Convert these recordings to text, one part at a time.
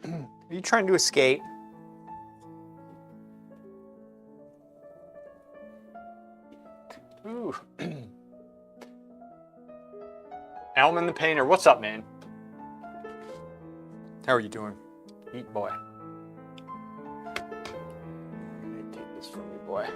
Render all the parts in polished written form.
Are you trying to escape? Ooh. Alman the Painter, what's up, man? How are you doing? Eat, boy. Let me take this from you, boy.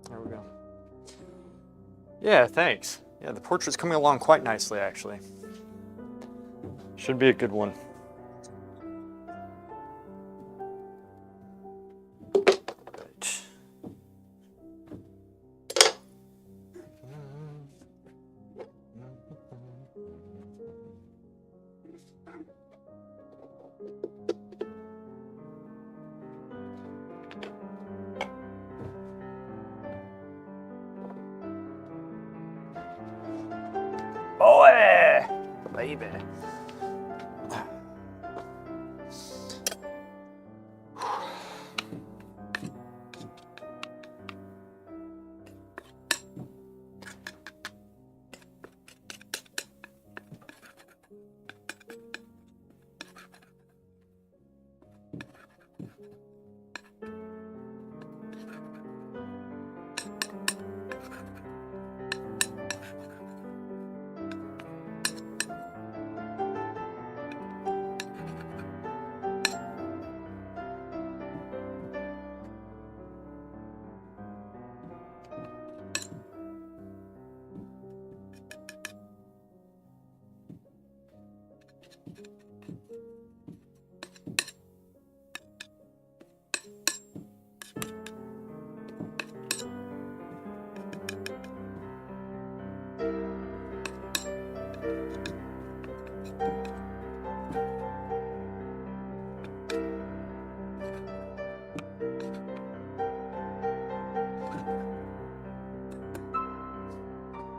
There we go. Yeah, thanks. Yeah, the portrait's coming along quite nicely, actually. Should be a good one. Right. Boy! Baby.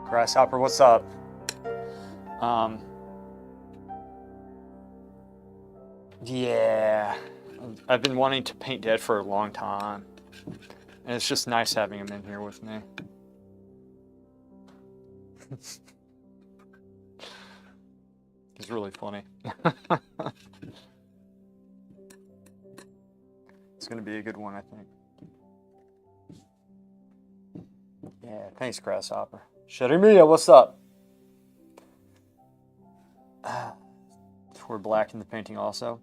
Grasshopper, what's up? Yeah, I've been wanting to paint Dead for a long time, and it's just nice having him in here with me. He's really funny. It's gonna be a good one, I think. Yeah, thanks, Grasshopper. Sharimiya, what's up? We're black in the painting also.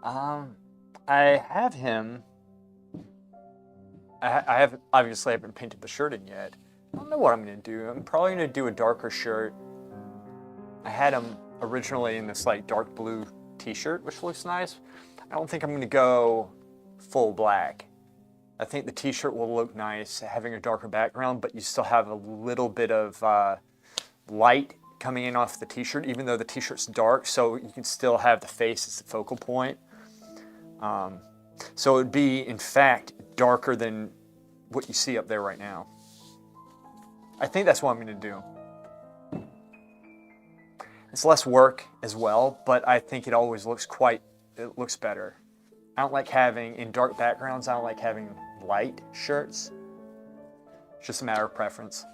I have him. I have obviously haven't painted the shirt in yet. I don't know what I'm gonna do. I'm probably gonna do a darker shirt. I had him originally in this like dark blue t-shirt, which looks nice. I don't think I'm gonna go full black. I think the t-shirt will look nice having a darker background, but you still have a little bit of light coming in off the t-shirt, even though the t-shirt's dark, so you can still have the face as the focal point. So it would be, in fact, darker than what you see up there right now. I think that's what I'm going to do. It's less work as well, but I think it always looks better. I don't like having, in dark backgrounds, I don't like having light shirts. It's just a matter of preference.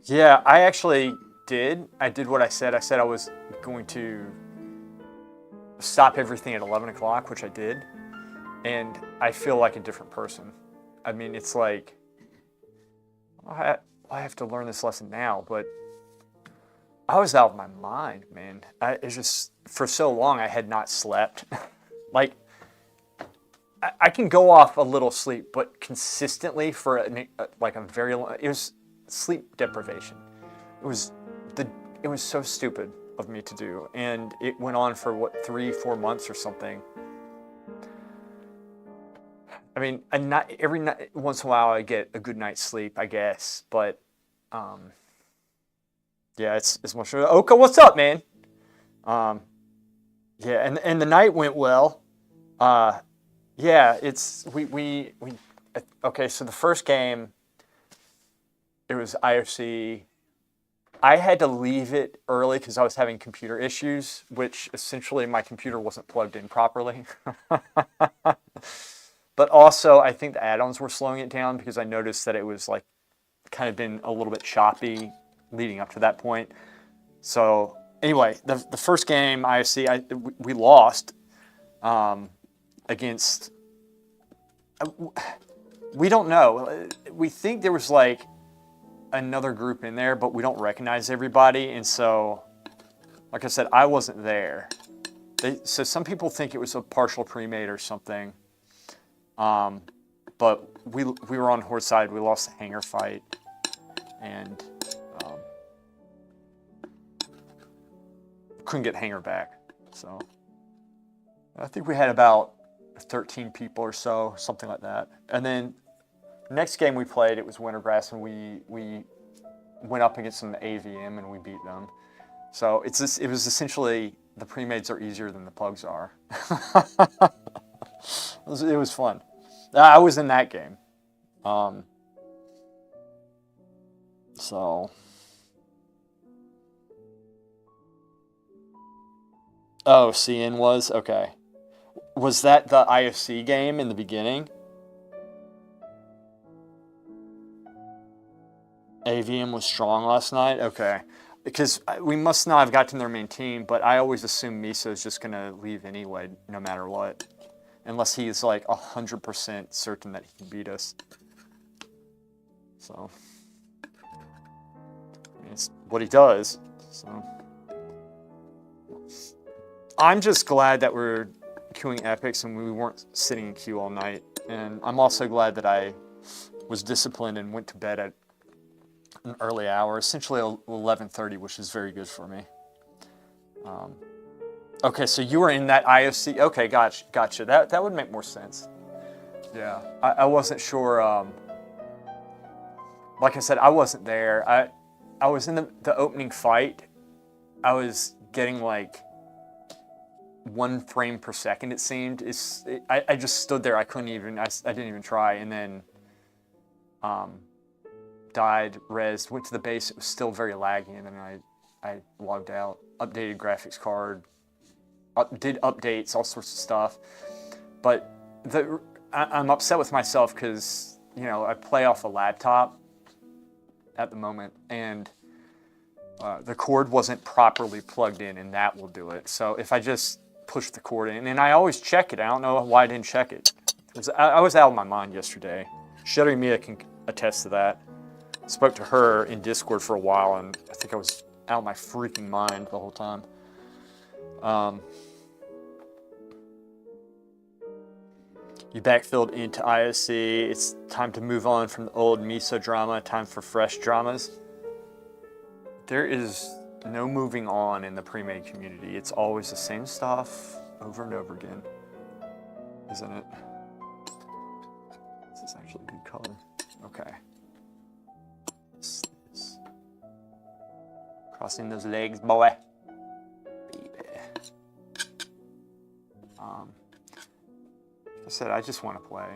Yeah, I actually did. I did what I said. I said I was going to stop everything at 11 o'clock, which I did. And I feel like a different person. I mean, it's like, I have to learn this lesson now, but I was out of my mind, man. It's just, for so long, I had not slept. Like, I can go off a little sleep, but consistently for like a very long, it was sleep deprivation. It was it was so stupid of me to do, and it went on for what 3-4 months or something. I mean, every night, once in a while I get a good night's sleep, I guess, but yeah, it's much. Oka, what's up, man? Um, yeah, and the night went well. Yeah, it's we okay. So the first game, it was IFC. I had to leave it early because I was having computer issues, which essentially my computer wasn't plugged in properly. But also, I think the add-ons were slowing it down because I noticed that it was like kind of been a little bit choppy leading up to that point. So anyway, the first game IFC, we lost against. We don't know. We think there was like another group in there, but we don't recognize everybody, and so, like I said, I wasn't there. So some people think it was a partial pre-made or something. But we were on Horde side. We lost the hangar fight, and couldn't get hangar back. So I think we had about 13 people or so, something like that. And then next game we played, it was Wintergrass, and we went up against some AVM and we beat them. So it was essentially the pre-mades are easier than the plugs are. It was fun. I was in that game. So. Oh, CN was? Okay. Was that the IFC game in the beginning? AVM was strong last night? Okay. Because we must not have gotten their main team, but I always assume Miso is just going to leave anyway, no matter what. Unless he's like 100% certain that he can beat us. So. I mean, it's what he does. So. I'm just glad that we're queuing epics and we weren't sitting in queue all night. And I'm also glad that I was disciplined and went to bed at an early hour, essentially 11:30, which is very good for me. Okay, so you were in that IFC. Okay, gotcha. That would make more sense. Yeah, I wasn't sure. Like I said, I wasn't there. I was in the opening fight. I was getting like 1 frame per second, it seemed. I just stood there. I couldn't even. I didn't even try, and then died, rezzed, went to the base. It was still very laggy, and then I logged out, updated graphics card, did updates, all sorts of stuff. But I'm upset with myself because, you know, I play off a laptop at the moment, and the cord wasn't properly plugged in, and that will do it. So if I just push the cord in, and I always check it. I don't know why I didn't check it. I was out of my mind yesterday. Sherry Mia can attest to that. Spoke to her in Discord for a while, and I think I was out of my freaking mind the whole time. You backfilled into ISC. It's time to move on from the old Miso drama. Time for fresh dramas. There is no moving on in the pre-made community. It's always the same stuff over and over again, isn't it? This is actually a good color. Okay. Crossing those legs, boy. Baby. Like I said, I just want to play.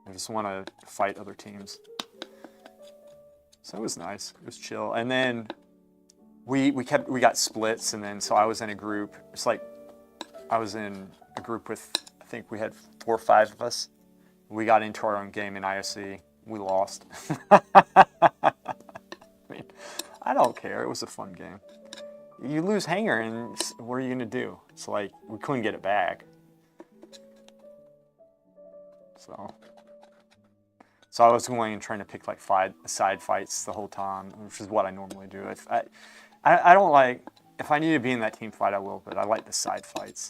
I just want to fight other teams. So it was nice. It was chill. And then we got splits, and then so I was in a group. It's like I was in a group with, I think we had 4 or 5 of us. We got into our own game in ISC. We lost. I mean, I don't care. It was a fun game. You lose hanger, and what are you gonna do? It's like we couldn't get it back. So I was going and trying to pick like 5 side fights the whole time, which is what I normally do. I don't like, if I need to be in that team fight, I will, but I like the side fights.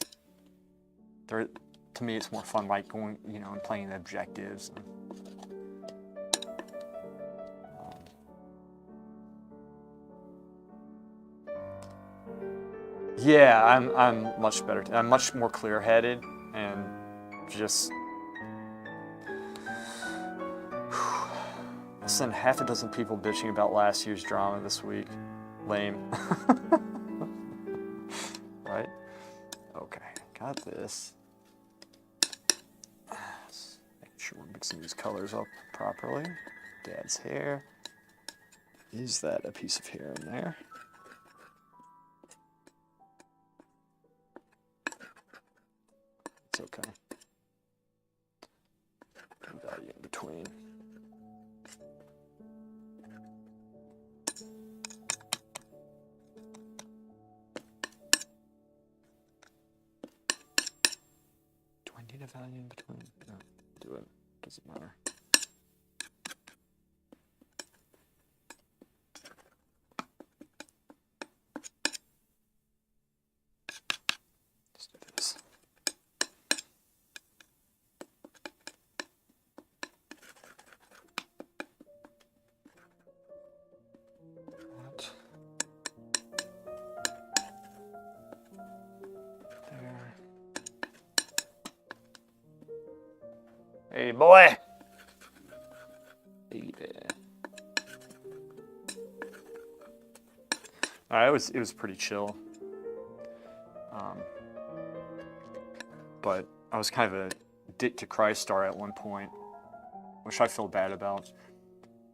To to me, it's more fun, like going, you know, and playing the objectives. Yeah, I'm much better. I'm much more clear-headed and just. Listen, half a dozen people bitching about last year's drama this week. Lame. Right? Okay, got this. Make sure we're mixing these colors up properly. Dad's hair. Is that a piece of hair in there? It's okay. Value in between. Do I need a value in between? No, do it. Doesn't matter. Let's do this. That. There. Hey, boy. Hey there. All right, it was pretty chill. But I was kind of a Dick to Christ star at one point, which I feel bad about.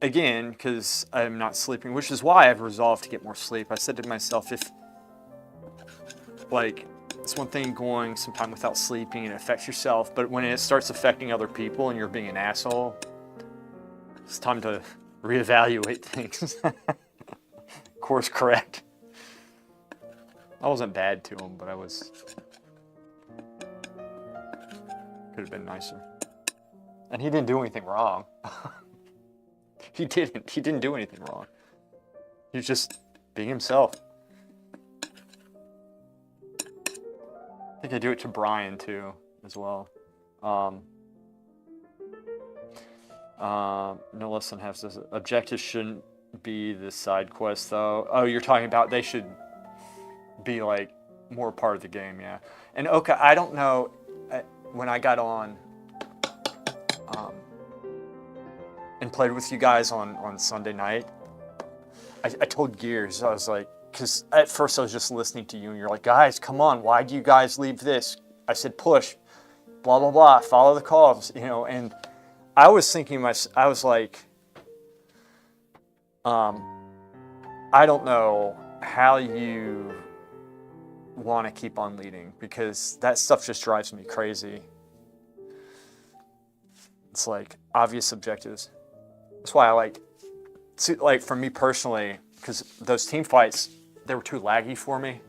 Again, because I'm not sleeping, which is why I've resolved to get more sleep. I said to myself, if, like, it's one thing going some time without sleeping and it affects yourself, but when it starts affecting other people and you're being an asshole, it's time to reevaluate things. Course correct. I wasn't bad to him, but I was. Could have been nicer. And he didn't do anything wrong. He didn't. He didn't do anything wrong. He was just being himself. I think I do it to Brian too, as well. No less than half says objectives shouldn't be the side quest though. Oh, you're talking about they should be like more part of the game, yeah. And okay, I don't know. When I got on and played with you guys on Sunday night, I told Gears, I was like, because at first I was just listening to you and you're like, guys, come on, why do you guys leave this? I said, push, blah, blah, blah, follow the calls, you know, and I was thinking, I was like, I don't know how you want to keep on leading, because that stuff just drives me crazy. It's like obvious objectives. That's why I like for me personally, because those team fights, they were too laggy for me.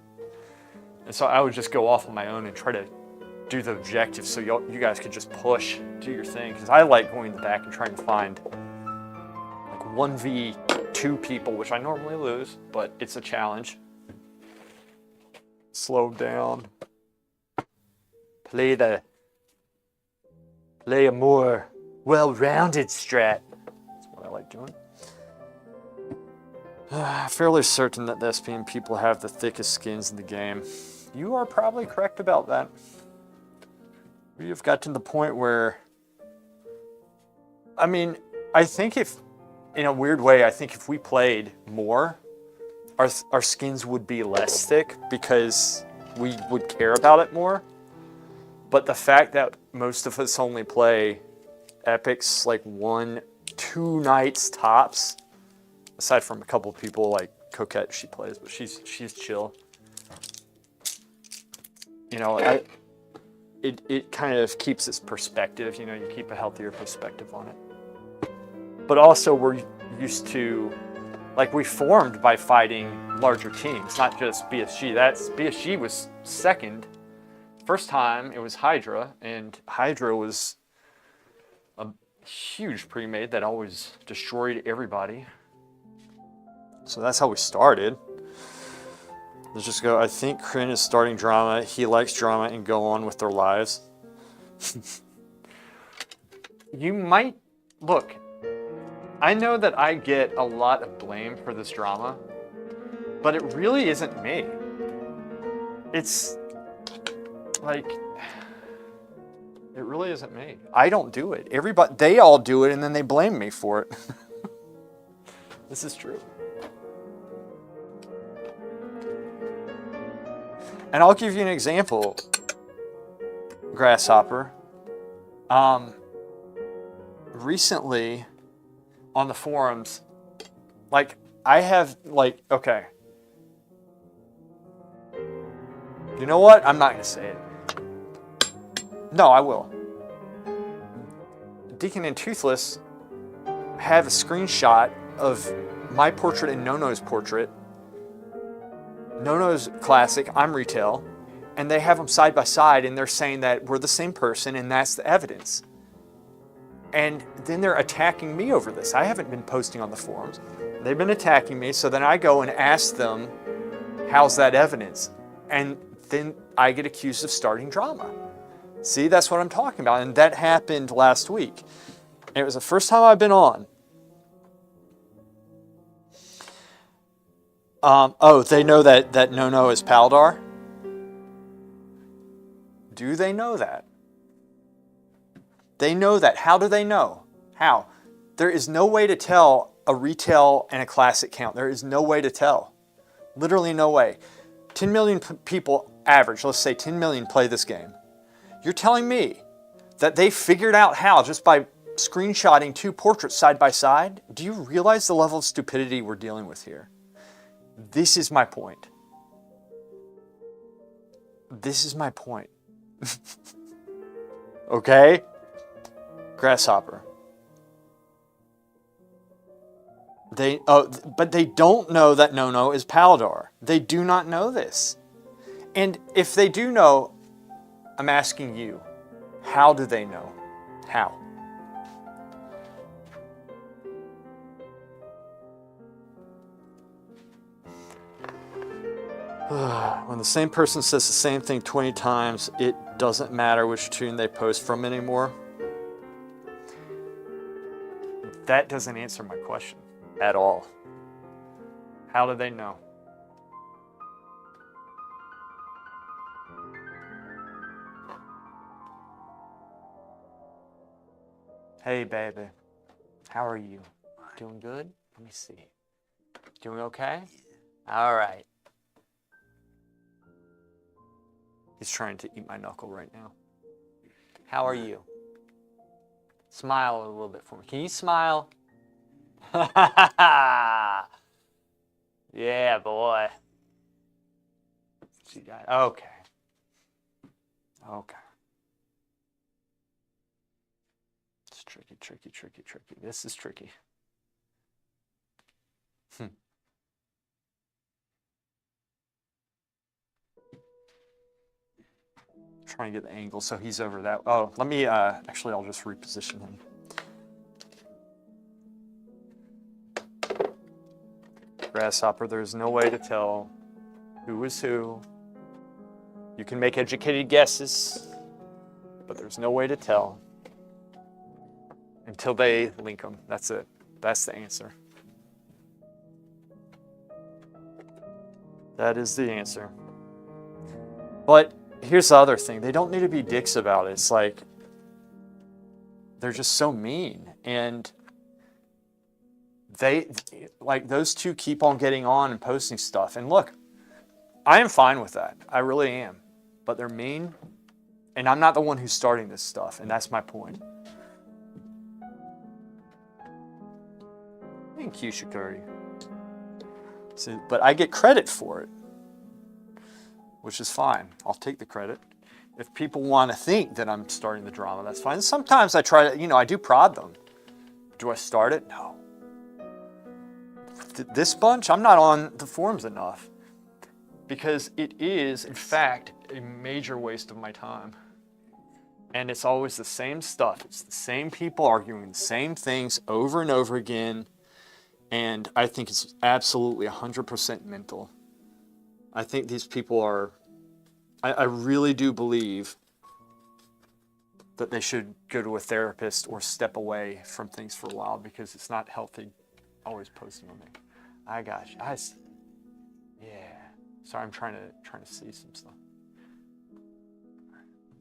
And so I would just go off on my own and try to do the objectives so you guys could just push, do your thing. Because I like going back and trying to find like 1v2 people, which I normally lose, but it's a challenge. Slow down. Play a more well-rounded strat. That's what I like doing. Fairly certain that the SPN people have the thickest skins in the game. You are probably correct about that. We have got to the point where, I mean, I think if, in a weird way, I think if we played more, our skins would be less thick because we would care about it more. But the fact that most of us only play epics like 1-2 nights tops, aside from a couple of people like Coquette, she plays, but she's chill. You know, it kind of keeps its perspective. You know, you keep a healthier perspective on it. But also, we're used to, like, we formed by fighting larger teams, not just BSG. BSG was second. First time it was Hydra, and Hydra was a huge pre-made that always destroyed everybody. So that's how we started. Let's just go. I think Kryn is starting drama. He likes drama and go on with their lives. You might, look, I know that I get a lot of blame for this drama, but it really isn't me. It's like, it really isn't me. I don't do it. Everybody, they all do it and then they blame me for it. This is true. And I'll give you an example, Grasshopper. Recently on the forums, like I have like, okay. You know what? I'm not going to say it. No, I will. Deacon and Toothless have a screenshot of my portrait and Nono's portrait. Nono's classic, I'm retail, and they have them side by side and they're saying that we're the same person and that's the evidence. And then they're attacking me over this. I haven't been posting on the forums. They've been attacking me, so then I go and ask them, how's that evidence? And then I get accused of starting drama. See, that's what I'm talking about. And that happened last week. And it was the first time I've been on. Oh, they know that Nono is Paldar? Do they know that? They know that. How do they know? How? There is no way to tell a retail and a classic count. There is no way to tell. Literally no way. 10 million people average, let's say 10 million play this game. You're telling me that they figured out how just by screenshotting two portraits side by side? Do you realize the level of stupidity we're dealing with here? This is my point. This is my point. Okay? Grasshopper. But they don't know that Nono is Paldar. They do not know this. And if they do know, I'm asking you, how do they know? How? When the same person says the same thing 20 times, it doesn't matter which tune they post from anymore. That doesn't answer my question at all. How do they know? Hey, baby. How are you? Doing good? Let me see. Doing okay? All right. He's trying to eat my knuckle right now. How are you? Smile a little bit for me. Can you smile? Yeah, boy. She got okay. Okay. It's tricky, tricky, tricky, tricky. This is tricky. Trying to get the angle so he's over that. Oh, let me, actually, I'll just reposition him. Grasshopper, there's no way to tell who is who. You can make educated guesses, but there's no way to tell until they link them. That's it. That's the answer. That is the answer. But here's the other thing. They don't need to be dicks about it. It's like, they're just so mean. And they, like, those two keep on getting on and posting stuff. And look, I am fine with that. I really am. But they're mean. And I'm not the one who's starting this stuff. And that's my point. Thank you, Shikari. So, but I get credit for it, which is fine. I'll take the credit. If people want to think that I'm starting the drama, that's fine. Sometimes I try to, I do prod them. Do I start it? No. This bunch, I'm not on the forums enough because it is, in fact, a major waste of my time. And it's always the same stuff. It's the same people arguing the same things over and over again. And I think it's absolutely 100% mental. I think these people are, I really do believe that they should go to a therapist or step away from things for a while because it's not healthy always posting on there. I got you. Yeah. Sorry, I'm trying to see some stuff.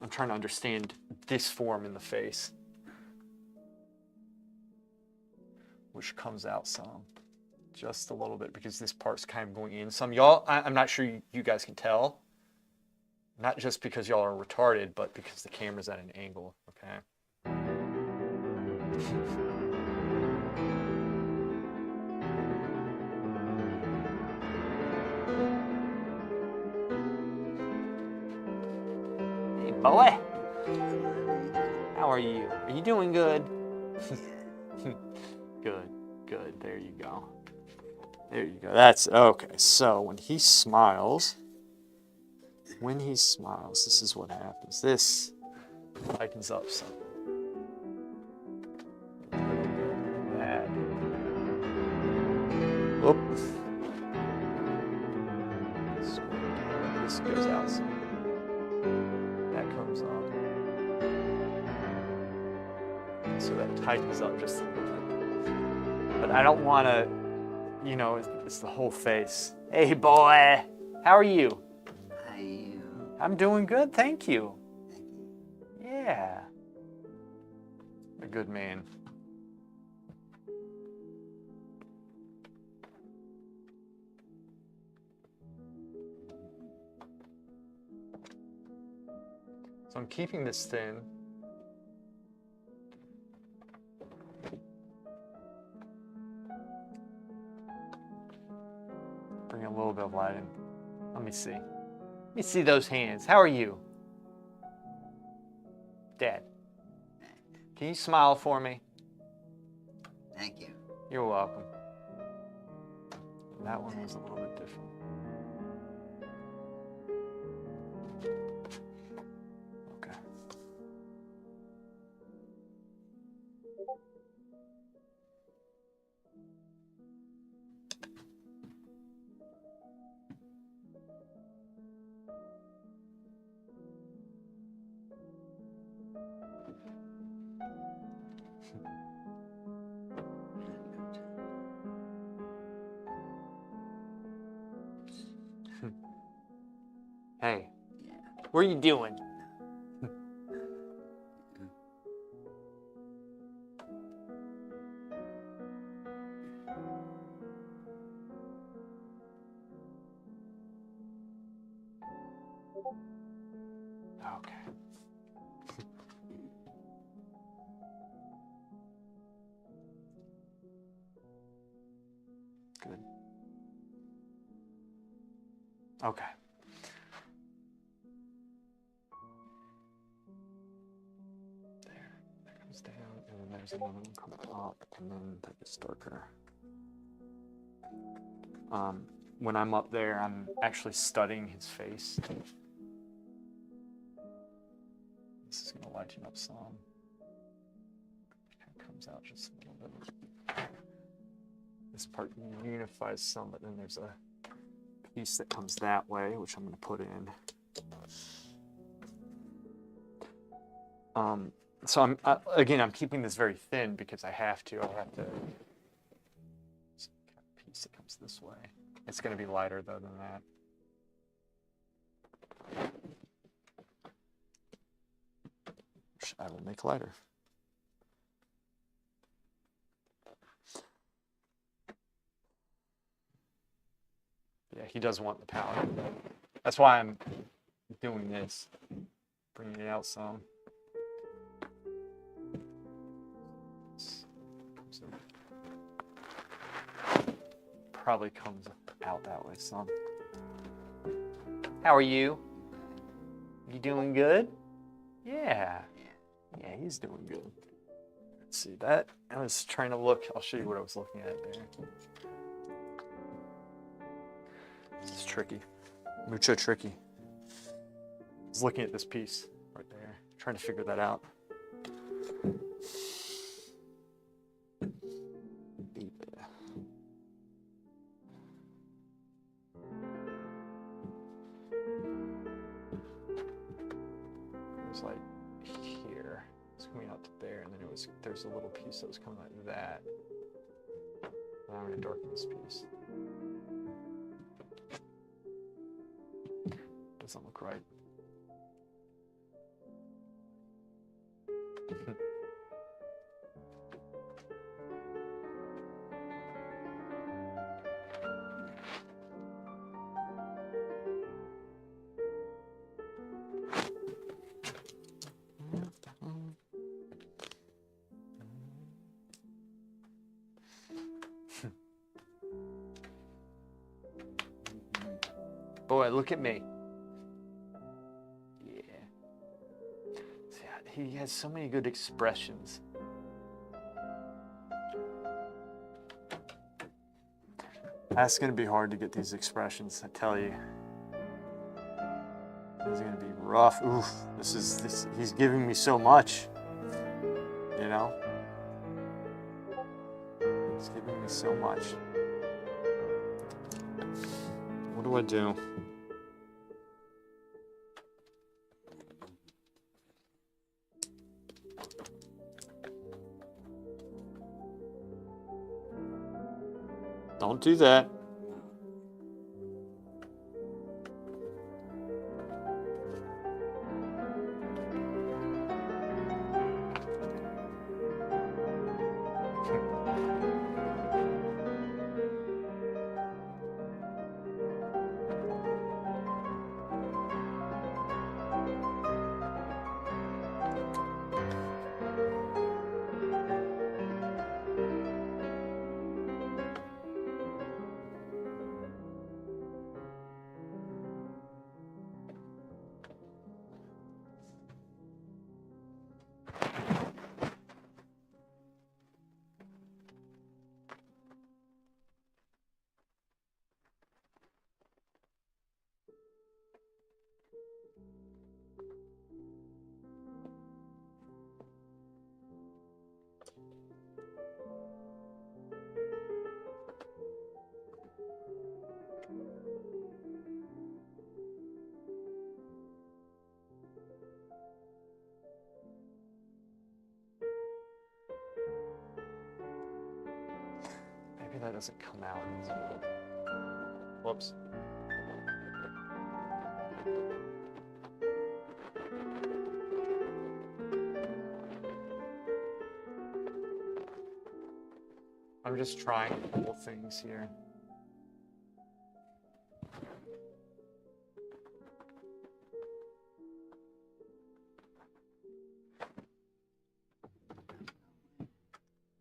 I'm trying to understand this form in the face, which comes out some, just a little bit, because this part's kind of going in some. Y'all, I'm not sure you guys can tell. Not just because y'all are retarded, but because the camera's at an angle, okay? Hey, boy. How are you? Are you doing good? Good, good. There you go. There you go. That's okay. So when he smiles, this is what happens. This lightens up some. Bad. Whoop. This goes out some. That comes up. So that tightens up just a little bit. But I don't want to, you know, it's the whole face. Hey, boy. How are you? How are you? I'm doing good, thank you. Yeah. A good man. So I'm keeping this thin. Bring a little bit of light in. Let me see. Let me see those hands. How are you? Dad, can you smile for me? Thank you. You're welcome. That one was a little bit different. Okay. Hey, Yeah. what are you doing? Okay. Good. Okay. There. That comes down, and then there's another one coming up, and then that gets darker. When I'm up there, I'm actually studying his face. This is going to lighten up some. It comes out just a little bit. This part unifies some, but then there's a piece that comes that way, which I'm going to put in. So I'm keeping this very thin because I have to. I'll have to. Piece that comes this way. It's going to be lighter though than that. Which I will make lighter. Yeah, he does want the power. That's why I'm doing this, bringing it out some. Probably comes out that way some. How are you? You doing good? Yeah. Yeah, he's doing good. Let's see that. I was trying to look. I'll show you what I was looking at there. This is tricky. Mucho tricky. I was looking at this piece right there, trying to figure that out. It was like here. to there, and then there's a little piece that was coming like that. Now I'm gonna darken this piece. Doesn't look right. Boy, look at me. Yeah. See, he has so many good expressions. That's gonna be hard to get these expressions, I tell you. This is gonna be rough. Oof, he's giving me so much. You know? He's giving me so much. What do I do? Don't do that. Maybe that doesn't come out. Whoops. I'm just trying cool things here.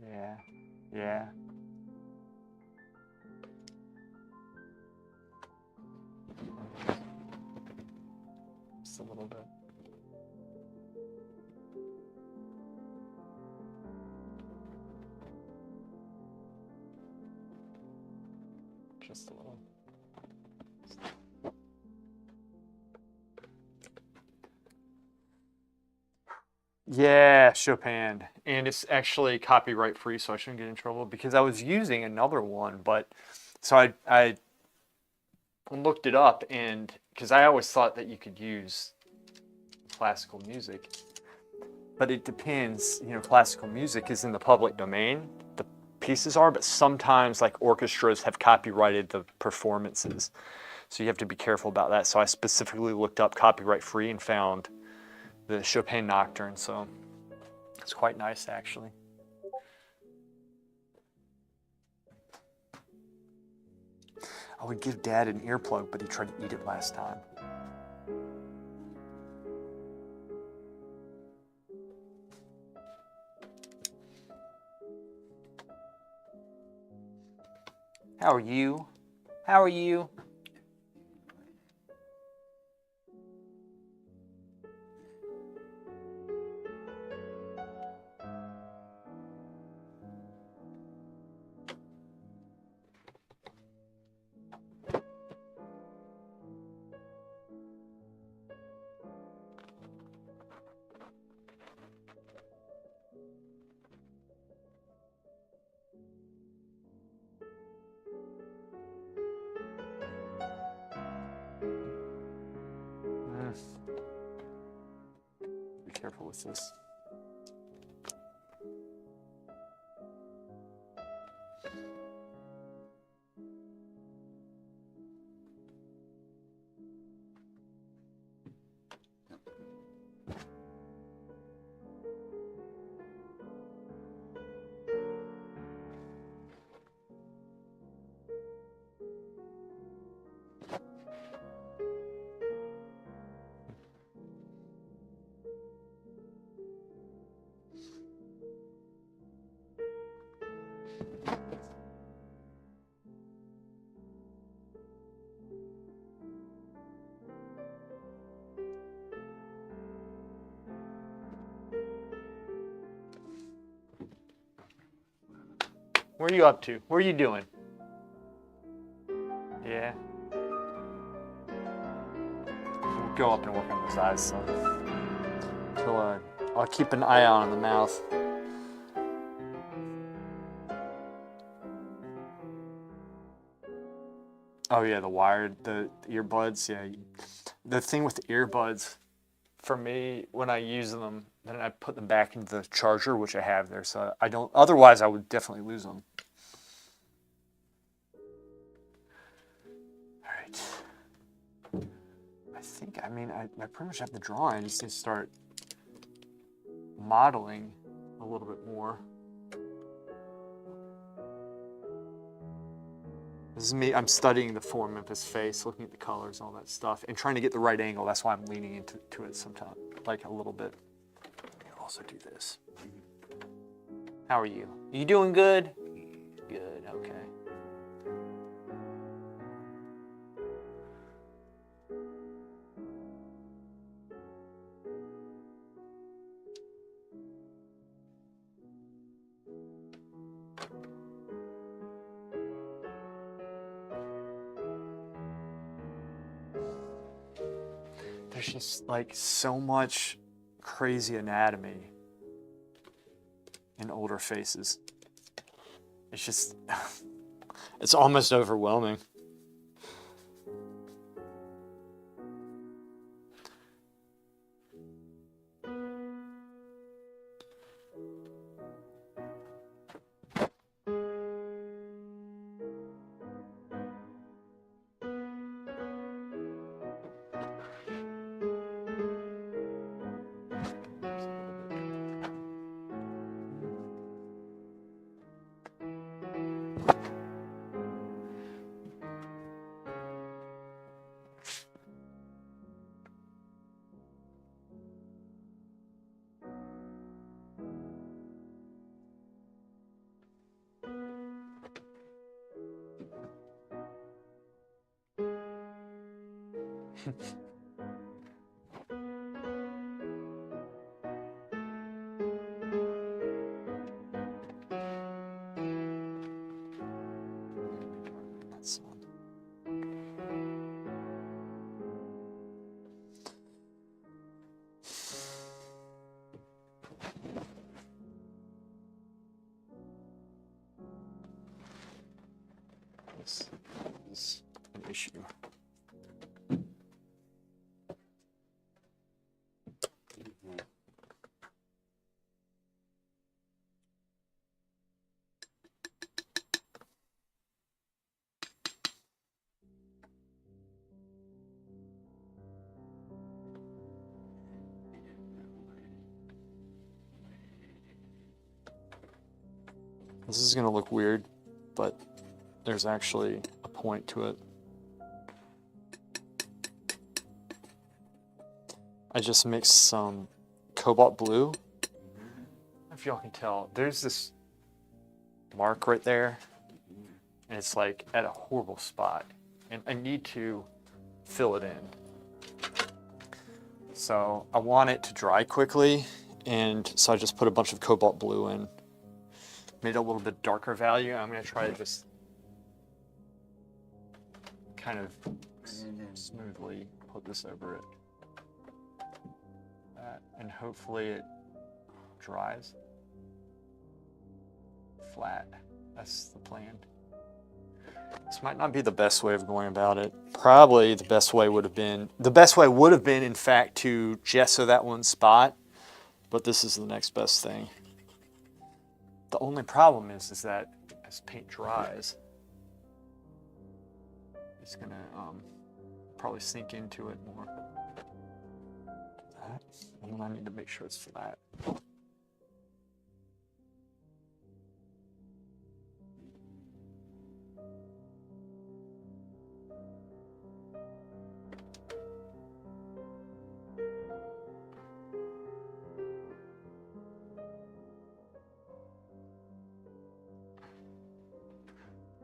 Yeah, yeah. Just a little bit. Just a little. Yeah, Chopin. And it's actually copyright free, so I shouldn't get in trouble because I was using another one, but so I looked it up, and because I always thought that you could use classical music, but it depends. You know, classical music is in the public domain, the pieces are, but sometimes like orchestras have copyrighted the performances, so you have to be careful about that. So I specifically looked up copyright free and found the Chopin Nocturne, so it's quite nice actually. I would give Dad an earplug, but he tried to eat it last time. How are you? How are you? Be careful with this. Where are you up to? What are you doing? Yeah. We'll go up and work on those eyes, so. Till, I'll keep an eye on the mouth. Oh yeah, the earbuds, yeah. The thing with the earbuds, for me, when I use them, then I put them back into the charger, which I have there, so I don't, otherwise I would definitely lose them. All right. I think, I mean, I pretty much have the drawing. I just need to start modeling a little bit more. This is me, I'm studying the form of his face, looking at the colors, all that stuff, and trying to get the right angle. That's why I'm leaning into it sometimes, like a little bit. I'll also do this. How are you? You doing good? Good, okay. There's just like so much crazy anatomy in older faces. It's just, it's almost overwhelming. That's this is an issue. This is gonna look weird, but there's actually a point to it. I just mixed some cobalt blue. If y'all can tell, there's this mark right there, and it's like at a horrible spot, and I need to fill it in. So I want it to dry quickly, and so I just put a bunch of cobalt blue in. Made it a little bit darker value. I'm gonna try to just kind of smoothly put this over it. And hopefully it dries flat. That's the plan. This might not be the best way of going about it. Probably the best way would have been, in fact, to gesso that one spot, but this is the next best thing. The only problem is that as this paint dries, it's gonna probably sink into it more. That, and then I need to make sure it's flat.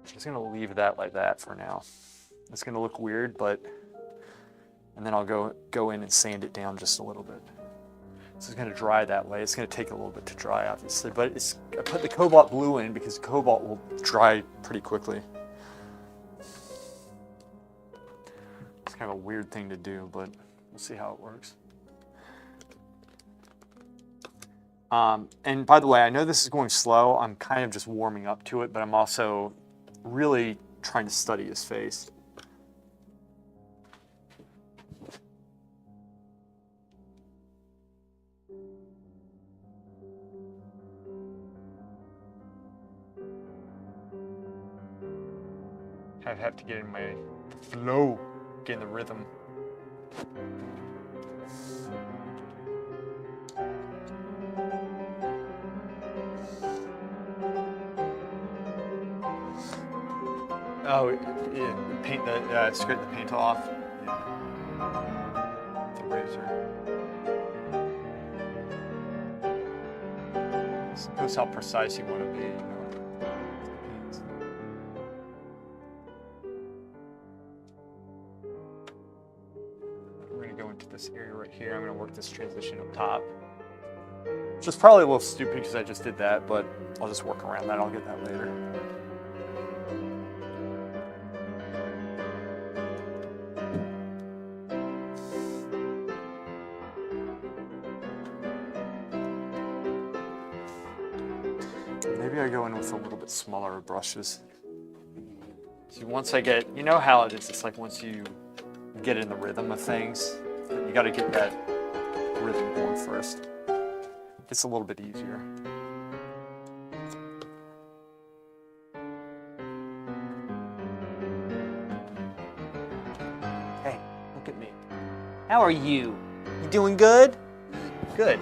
I'm just gonna leave that like that for now. It's gonna look weird, but, and then I'll go in and sand it down just a little bit. So it's gonna dry that way. It's gonna take a little bit to dry, obviously, but I put the cobalt blue in because cobalt will dry pretty quickly. It's kind of a weird thing to do, but we'll see how it works. And by the way, I know this is going slow. I'm kind of just warming up to it, but I'm also really trying to study his face. I have to get in my flow, get in the rhythm. Oh, yeah, paint the scrape the paint off. Yeah. The razor. Shows how precise you want to be. You know? We're gonna go into this area right here. I'm gonna work this transition up top. Which is probably a little stupid because I just did that, but I'll just work around that. I'll get that later. Maybe I go in with a little bit smaller brushes. See, once I get, you know how it is, it's like once you get in the rhythm of things, you got to get that rhythm going first. It's a little bit easier. Hey, look at me. How are you? You doing good? Good.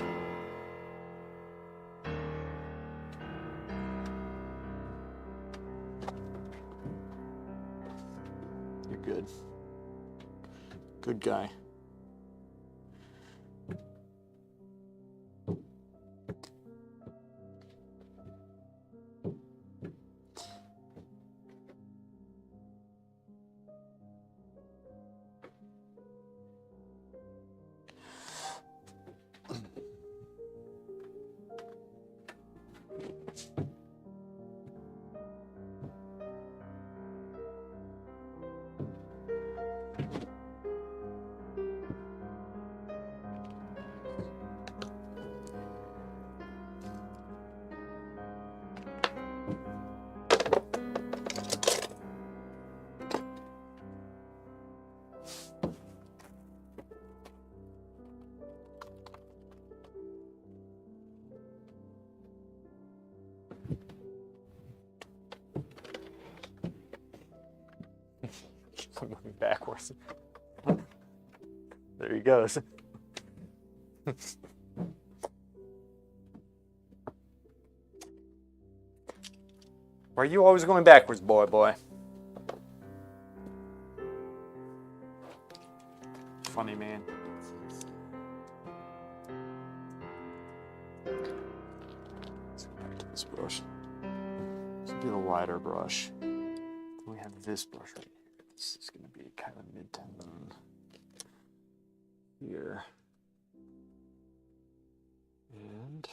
You're good. Good guy. I'm moving backwards. There he goes. Why are you always going backwards, boy? Funny man. Let's go back to this brush. This will be the lighter brush. Then we have this brush right here. This is going to be kind of mid-tone here. And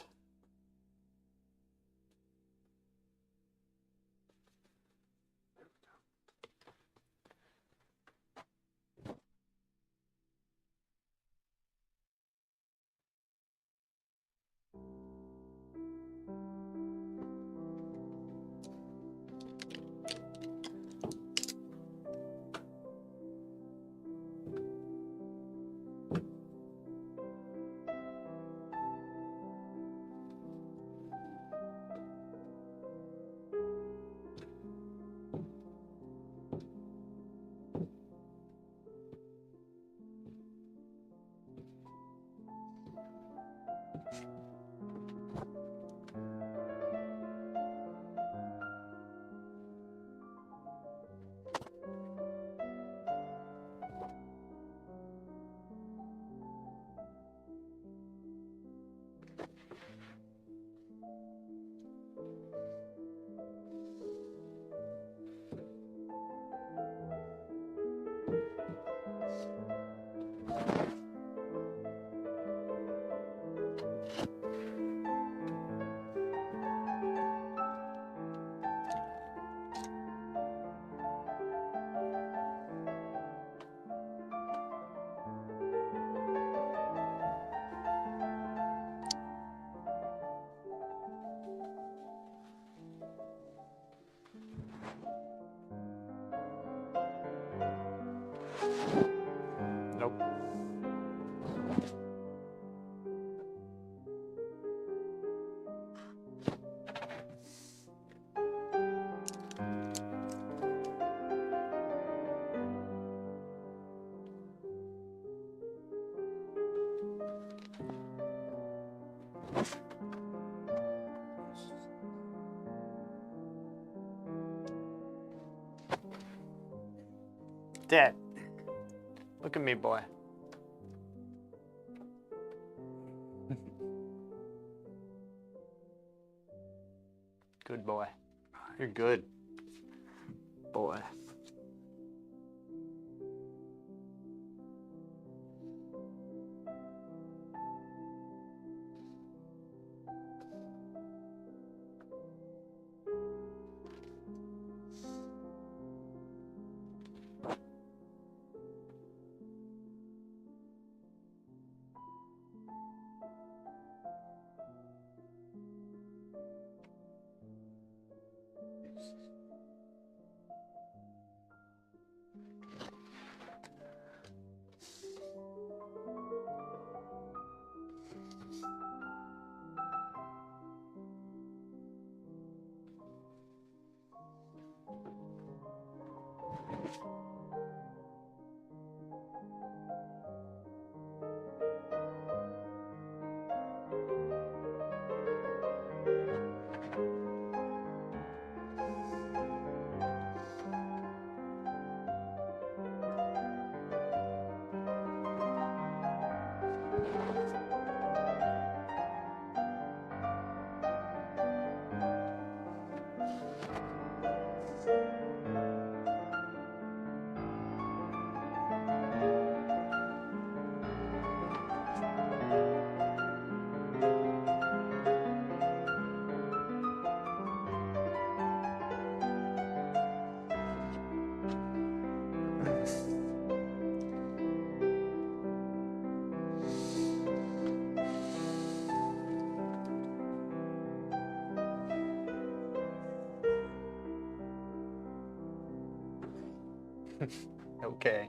Dad, look at me, boy. Good boy. You're good. Boy. Okay.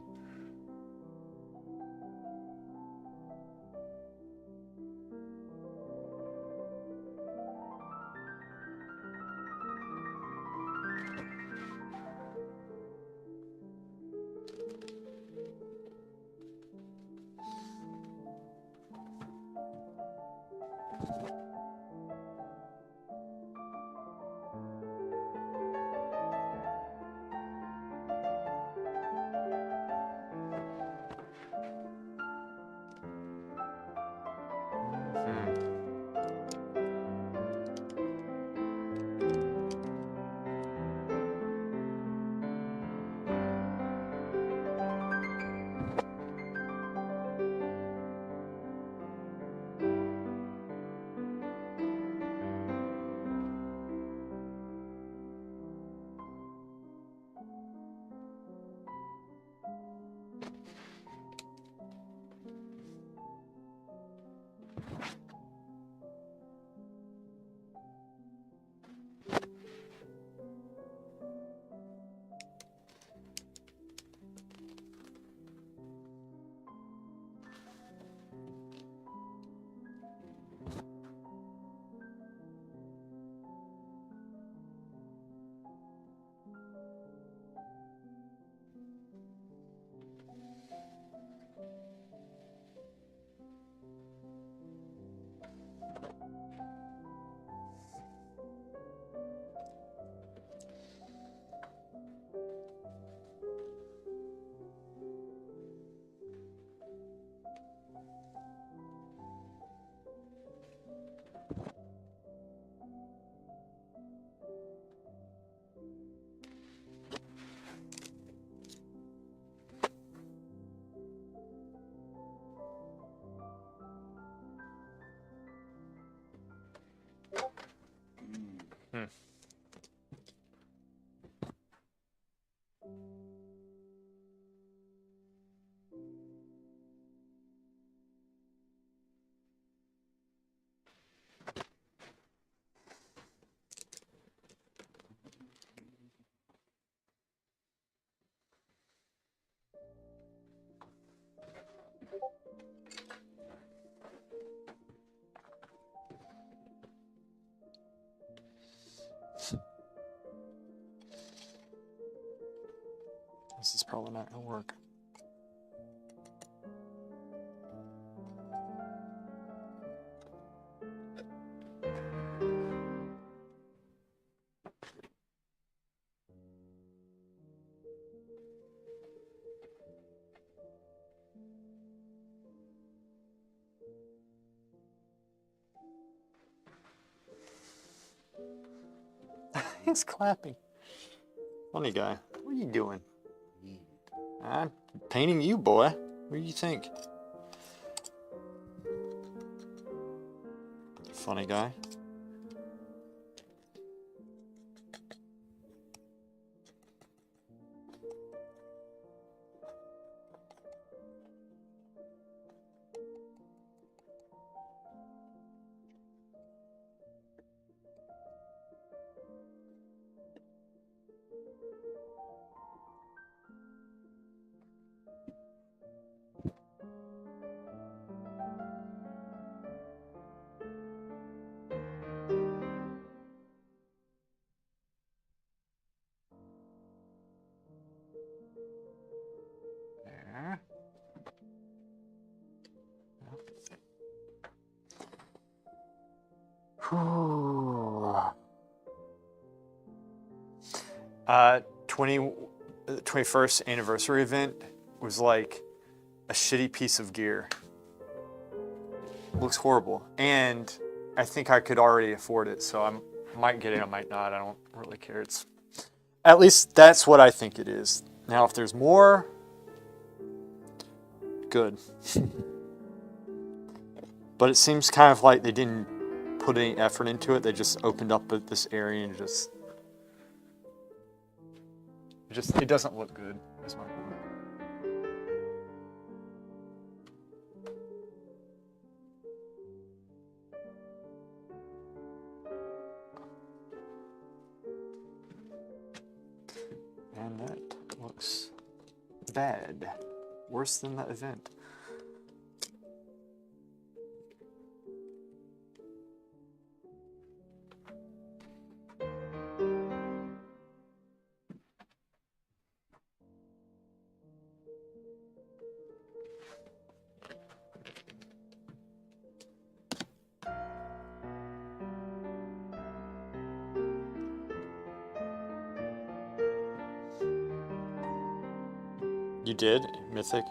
This is probably not gonna work. He's clapping. Funny guy. What are you doing? I'm painting you, boy. What do you think? Funny guy. There. Whew. 21st anniversary event was like a shitty piece of gear. Looks horrible. And I think I could already afford it, so I might get it, I might not. I don't really care. At least that's what I think it is. Now, if there's more, good. But it seems kind of like they didn't put any effort into it. They just opened up this area and just it doesn't look good. That's my point. And that looks bad. Worse than that event. You did? Mythic?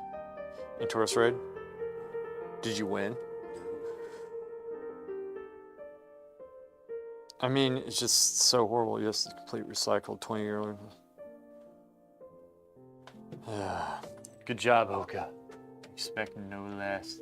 In Taurus Raid? Did you win? I mean, it's just so horrible. You have to complete recycled 20-year-old. Good job, Oka. Expect no less.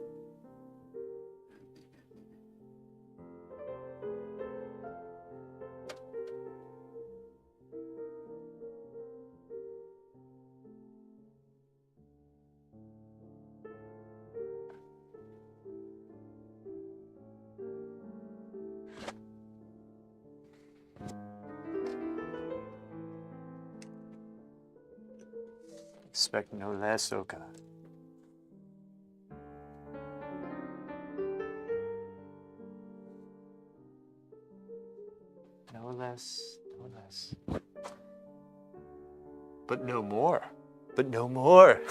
Expect no less, Oka. No less, no less. But no more. But no more.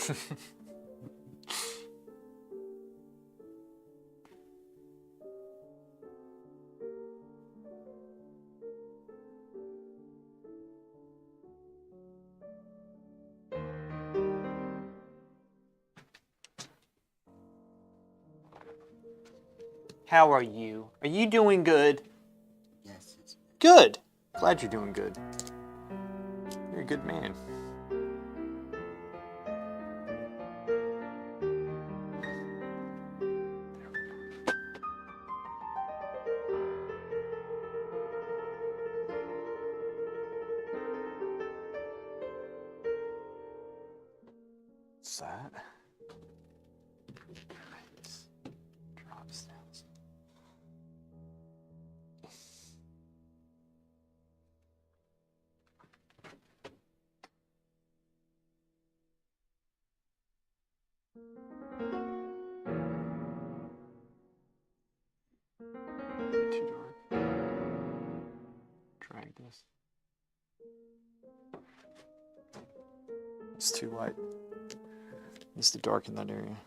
How are you? Are you doing good? Yes, it's Good. Glad you're doing good. You're a good man. What's that? Nice. Drops down. Too dark. Drag this. It's too light. Needs to darken that area.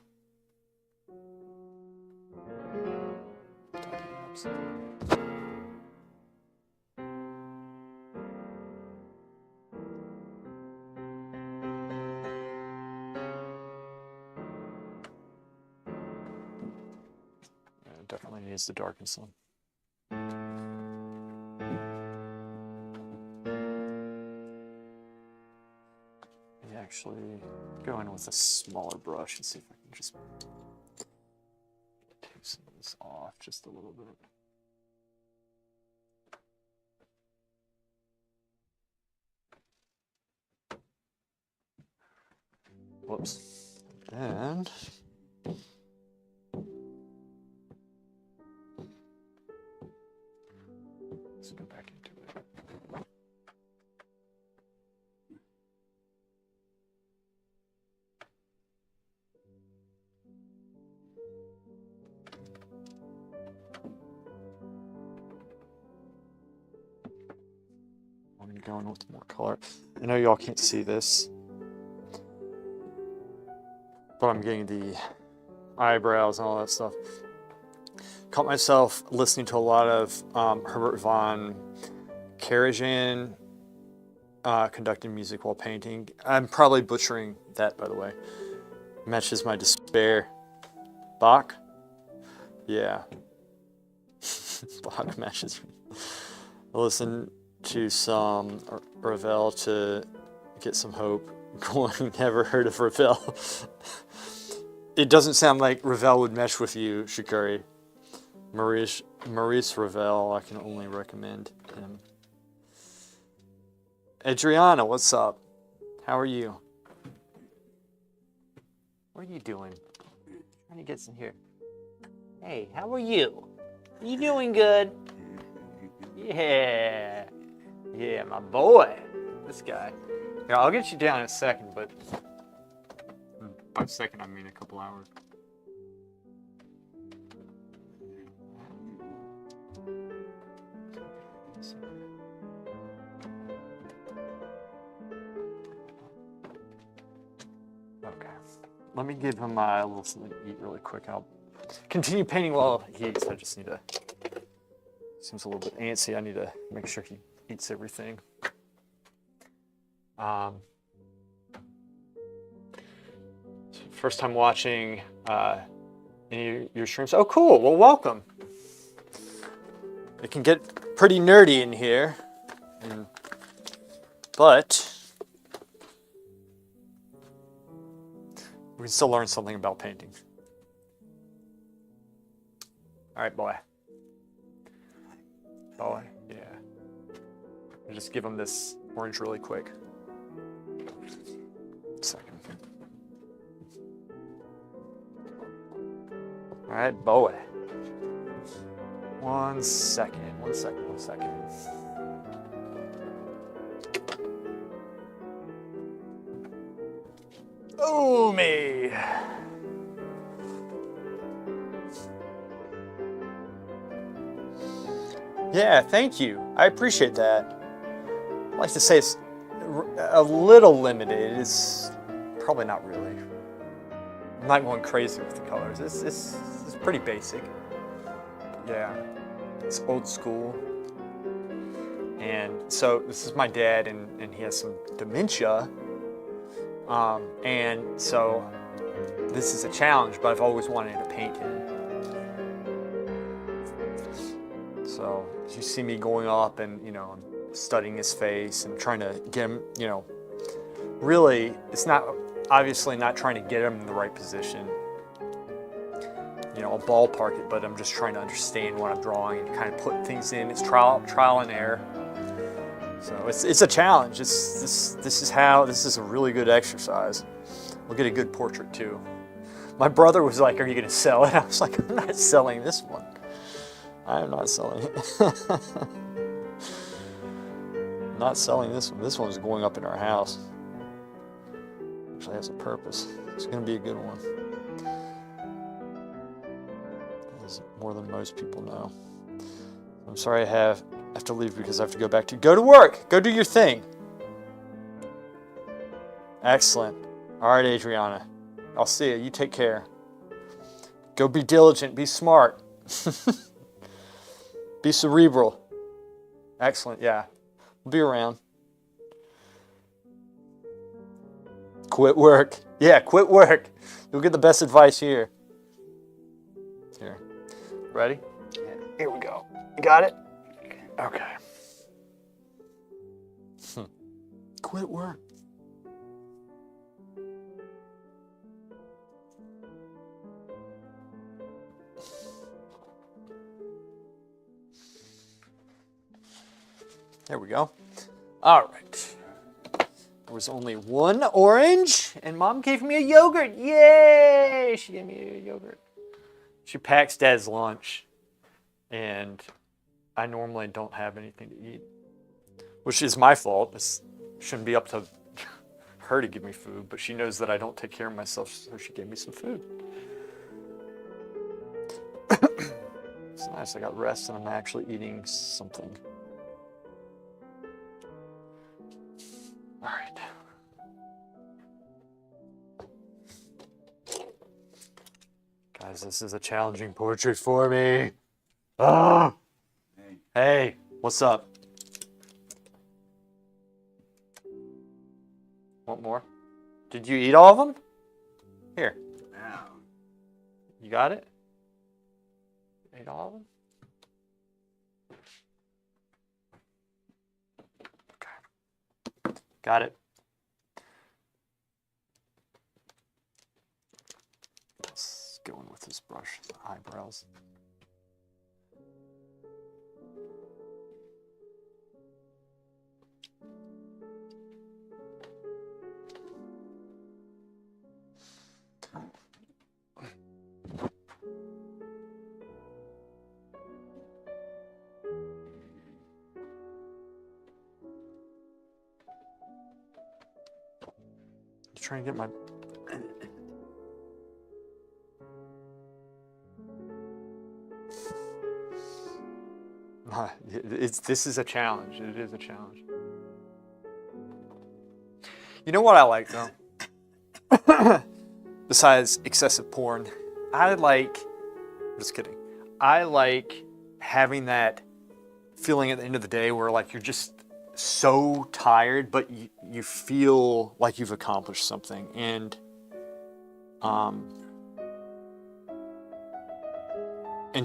Yeah, it definitely needs to darken some. actually go in with a smaller brush and see if I can just take some of this off just a little bit. Whoops. And let's go back into it. I'm going with more color. I know y'all can't see this, but I'm getting the eyebrows and all that stuff. Caught myself listening to a lot of Herbert von Karajan conducting music while painting. I'm probably butchering that, by the way. Matches my despair. Bach? Yeah. Bach matches. I listen to some Ravel to get some hope going. Never heard of Ravel. It doesn't sound like Ravel would mesh with you, Shikari. Maurice Ravel, I can only recommend him. Adriana, what's up? How are you? What are you doing? Trying to get some here. Hey, how are you? You doing good? Yeah. Yeah, my boy. This guy. Yeah, I'll get you down in a second, but by a second I mean a couple hours. Okay. Let me give him a little something to eat really quick. I'll continue painting while he eats. I just need to. Seems a little bit antsy. I need to make sure he eats everything. First time watching any of your streams. Oh, cool. Well, welcome. It can get pretty nerdy in here, but we can still learn something about painting. All right, boy. Boy, yeah. I'll just give him this orange really quick. Second. All right, boy. One second. Oh, me. Yeah, thank you. I appreciate that. I like to say it's a little limited. It's probably not really. I'm not going crazy with the colors. It's pretty basic. Yeah, it's old school. And so this is my dad, and he has some dementia. And so this is a challenge, but I've always wanted to paint him. So you see me going up and, studying his face and trying to get him, really, it's not, obviously not trying to get him in the right position. I'll ballpark it, but I'm just trying to understand what I'm drawing and kind of put things in. It's trial and error. So it's a challenge. This is a really good exercise. We'll get a good portrait too. My brother was like, "Are you going to sell it?" I was like, "I'm not selling this one. I am not selling it. I'm not selling this one. This one's going up in our house. Actually has a purpose. It's going to be a good one. As more than most people know. I'm sorry I have to leave because I have to go to work. Go do your thing. Excellent. All right, Adriana. I'll see you. You take care. Go be diligent. Be smart. Be cerebral. Excellent. Yeah. We'll be around. Quit work. Yeah, quit work. You'll get the best advice here. Here. Ready? Yeah. Here we go. You got it? Okay. Quit work. There we go. All right. There was only one orange, and Mom gave me a yogurt. Yay! She gave me a yogurt. She packs Dad's lunch, and I normally don't have anything to eat, which is my fault. It shouldn't be up to her to give me food, but she knows that I don't take care of myself, so she gave me some food. It's nice. I got rest, and I'm actually eating something. All right. Guys, this is a challenging portrait for me. Ah! Hey, what's up? Want more? Did you eat all of them? Here. Wow. You got it? Ate all of them? Okay. Got it. Let's go in with this brush, the eyebrows. Trying to get my this is a challenge. It is a challenge. You know what I like though? Besides excessive porn, just kidding. I like having that feeling at the end of the day where like you're just so tired, but you feel like you've accomplished something, and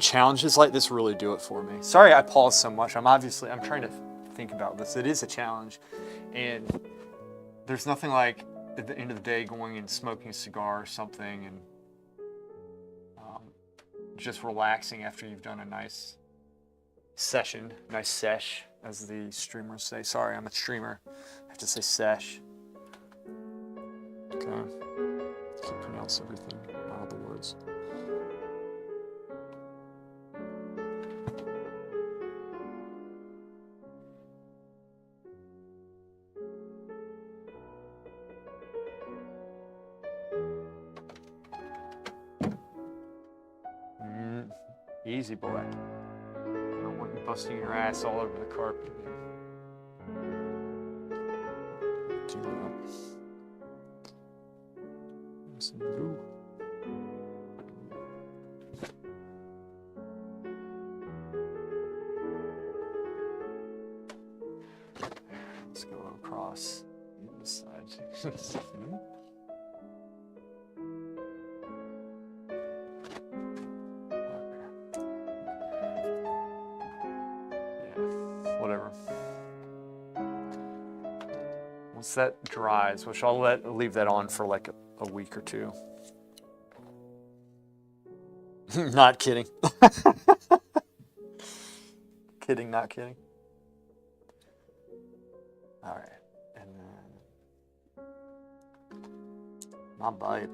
challenges like this really do it for me. Sorry I paused so much. I'm trying to think about this. It is a challenge, and there's nothing like at the end of the day going and smoking a cigar or something and just relaxing after you've done a nice session, nice sesh, as the streamers say. Sorry, I'm a streamer. I have to say sesh. Okay. Can't pronounce everything out of the words. Easy, boy. I don't want you busting your ass all over the carpet. Do that. Some glue. Let's go across this side. Whatever. Once that dries, which I'll leave that on for like a week or two. Not kidding. Kidding, not kidding. All right, and then my babe.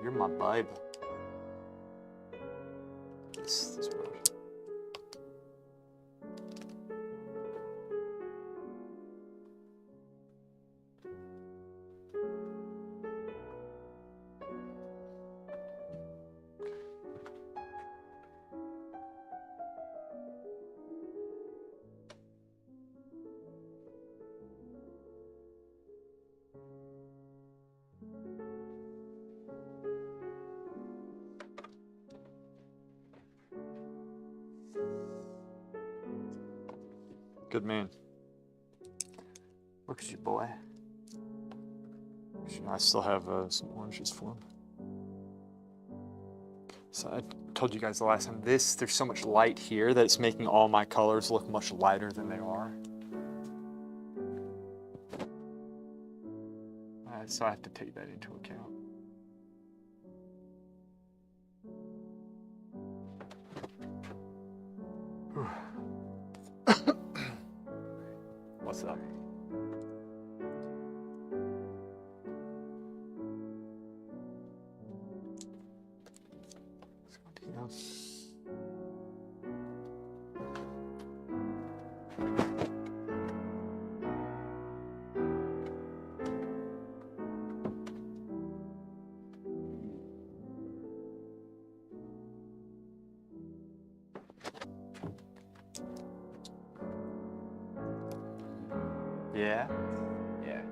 You're my babe. This brush. Good man. Look at you, boy. I still have some oranges for him. So I told you guys the last time, there's so much light here that it's making all my colors look much lighter than they are. So I have to take that into account. What's up? Yeah? Yeah.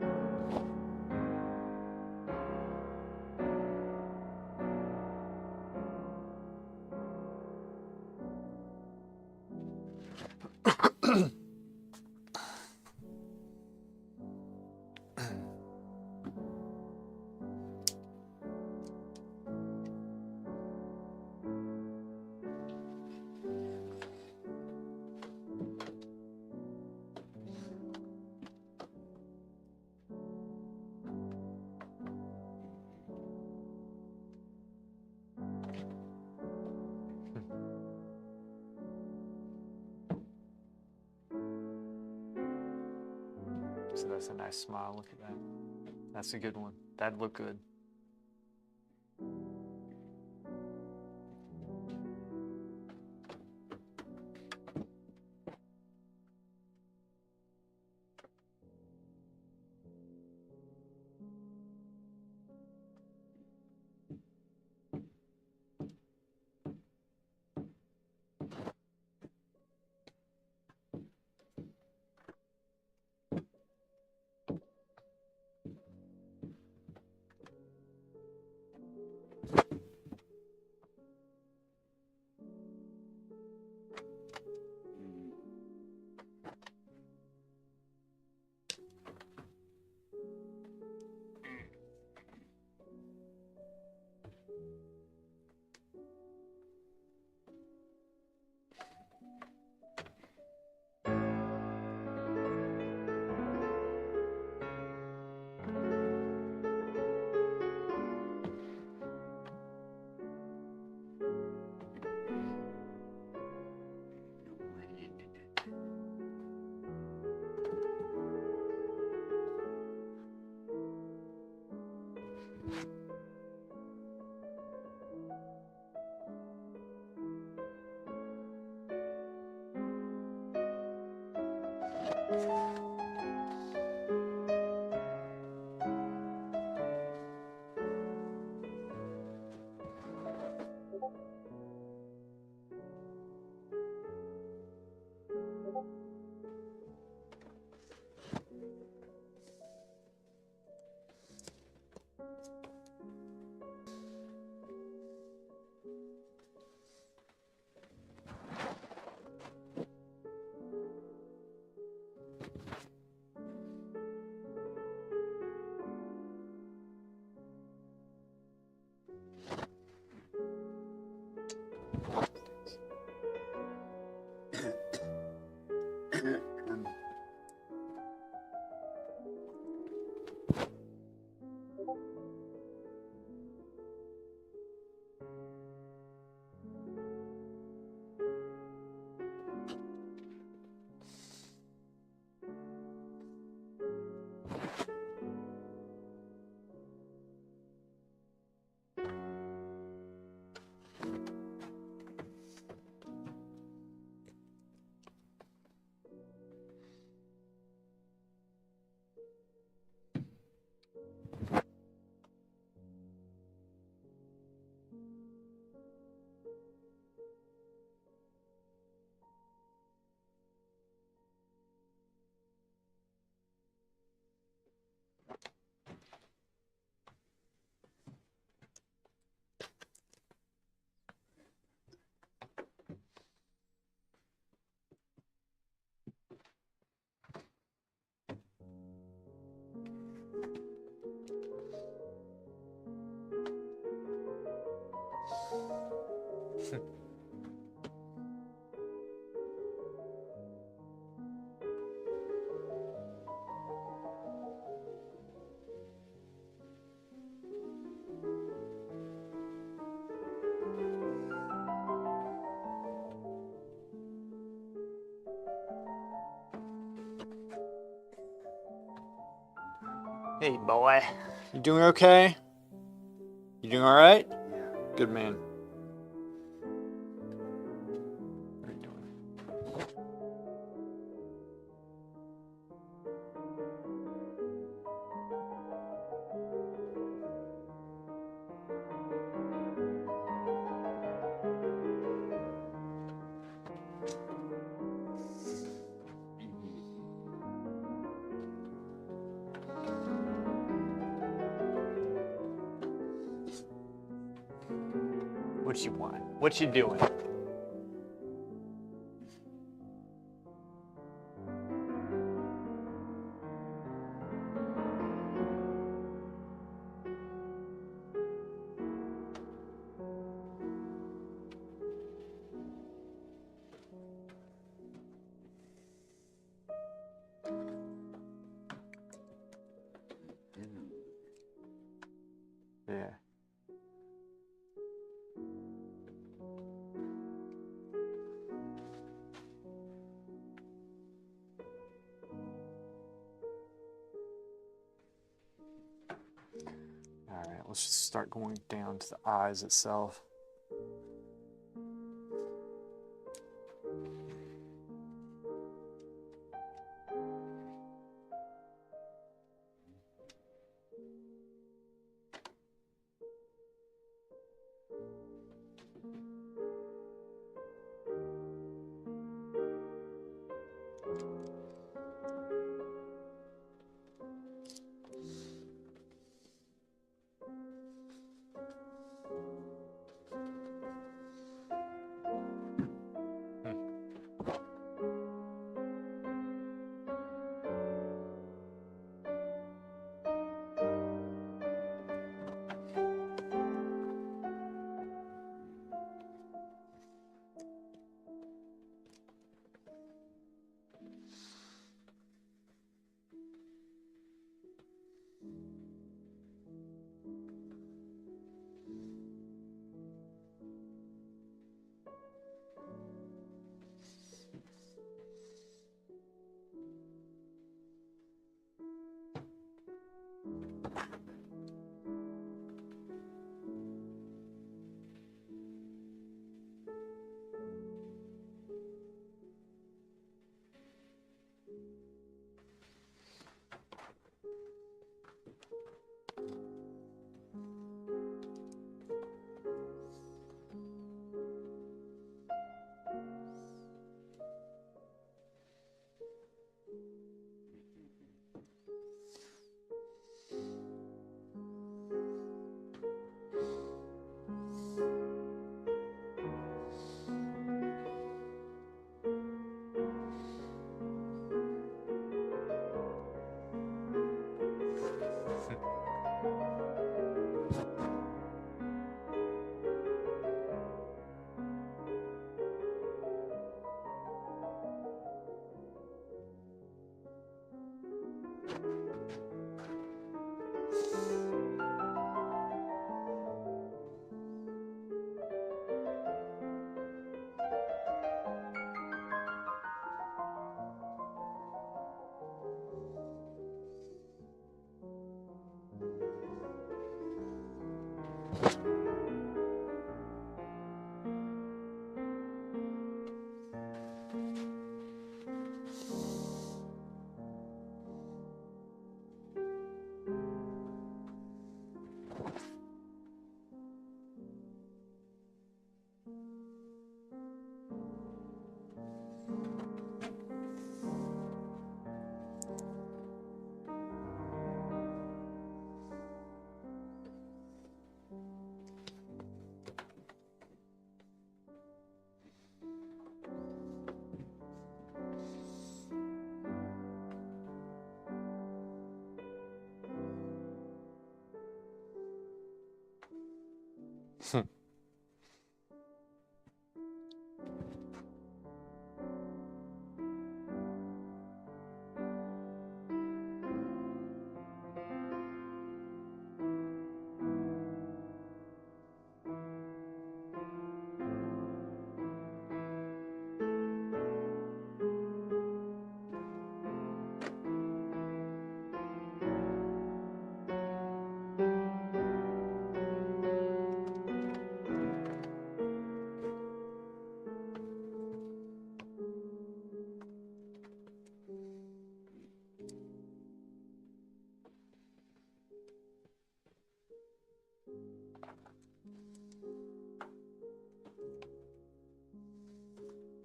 So that's a nice smile. Look at that. That's a good one. That'd look good. Hey, boy. You doing okay? You doing all right? Yeah. Good man. What are you doing? What you want? What you doing? Yeah. All right, let's just start going down to the eyes itself.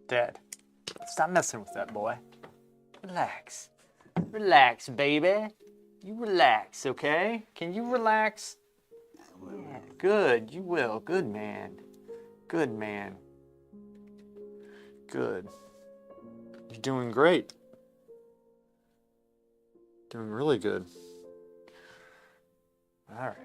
Dad, stop messing with that boy. Relax. Relax, baby. You relax, okay? Can you relax? Yeah, good. You will. Good man. Good man. Good. You're doing great. Doing really good. All right.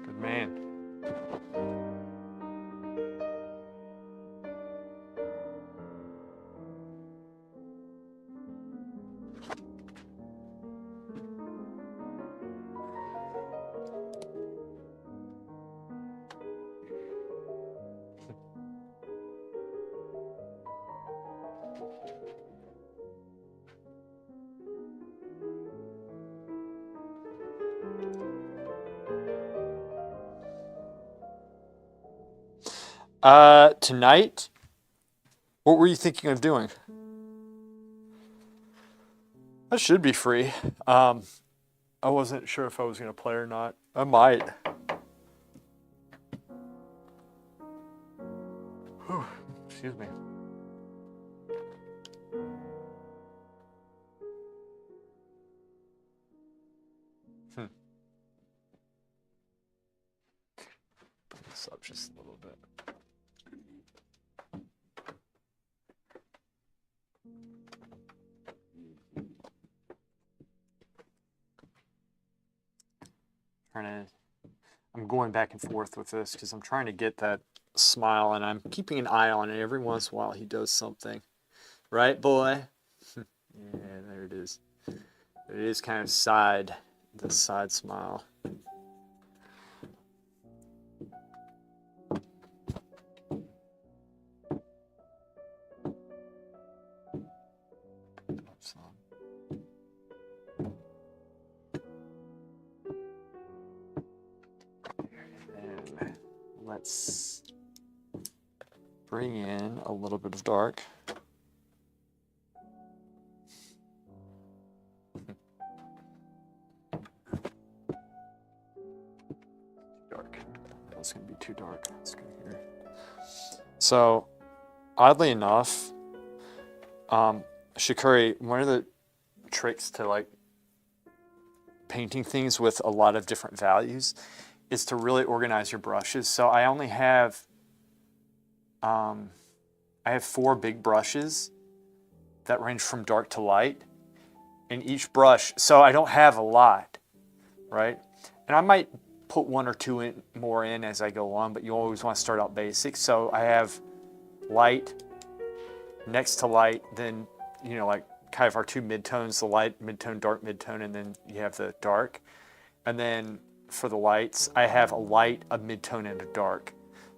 Good man. Tonight, what were you thinking of doing? I should be free. I wasn't sure if I was going to play or not. I might. Whew, excuse me. Bring this up just a little bit. I'm going back and forth with this because I'm trying to get that smile, and I'm keeping an eye on it. Every once in a while he does something. Right, boy? Yeah, there it is. It is kind of the side smile. And let's bring in a little bit of dark. Dark. That's going to be too dark. Let's go here. So, oddly enough, Shikari, one of the tricks to like painting things with a lot of different values is to really organize your brushes. So I only have, I have 4 big brushes that range from dark to light. And each brush, so I don't have a lot, right? And I might put 1 or 2 more in as I go on, but you always want to start out basic. So I have light, next to light, then, you know, like kind of our 2 midtones, the light, midtone, dark, midtone, and then you have the dark. And then for the lights, I have a light, a midtone, and a dark.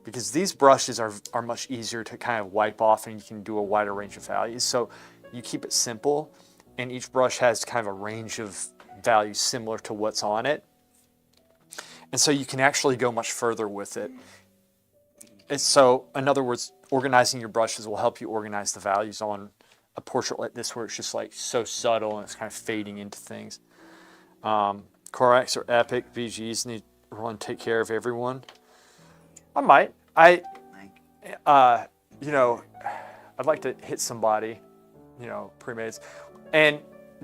Because these brushes are much easier to kind of wipe off, and you can do a wider range of values. So you keep it simple, and each brush has kind of a range of values similar to what's on it. And so you can actually go much further with it. And so, in other words, organizing your brushes will help you organize the values on a portrait like this, where it's just like so subtle and it's kind of fading into things. Corax or Epic VGs need to run take care of everyone. I might. You know, I'd like to hit somebody, you know, pre-mades. And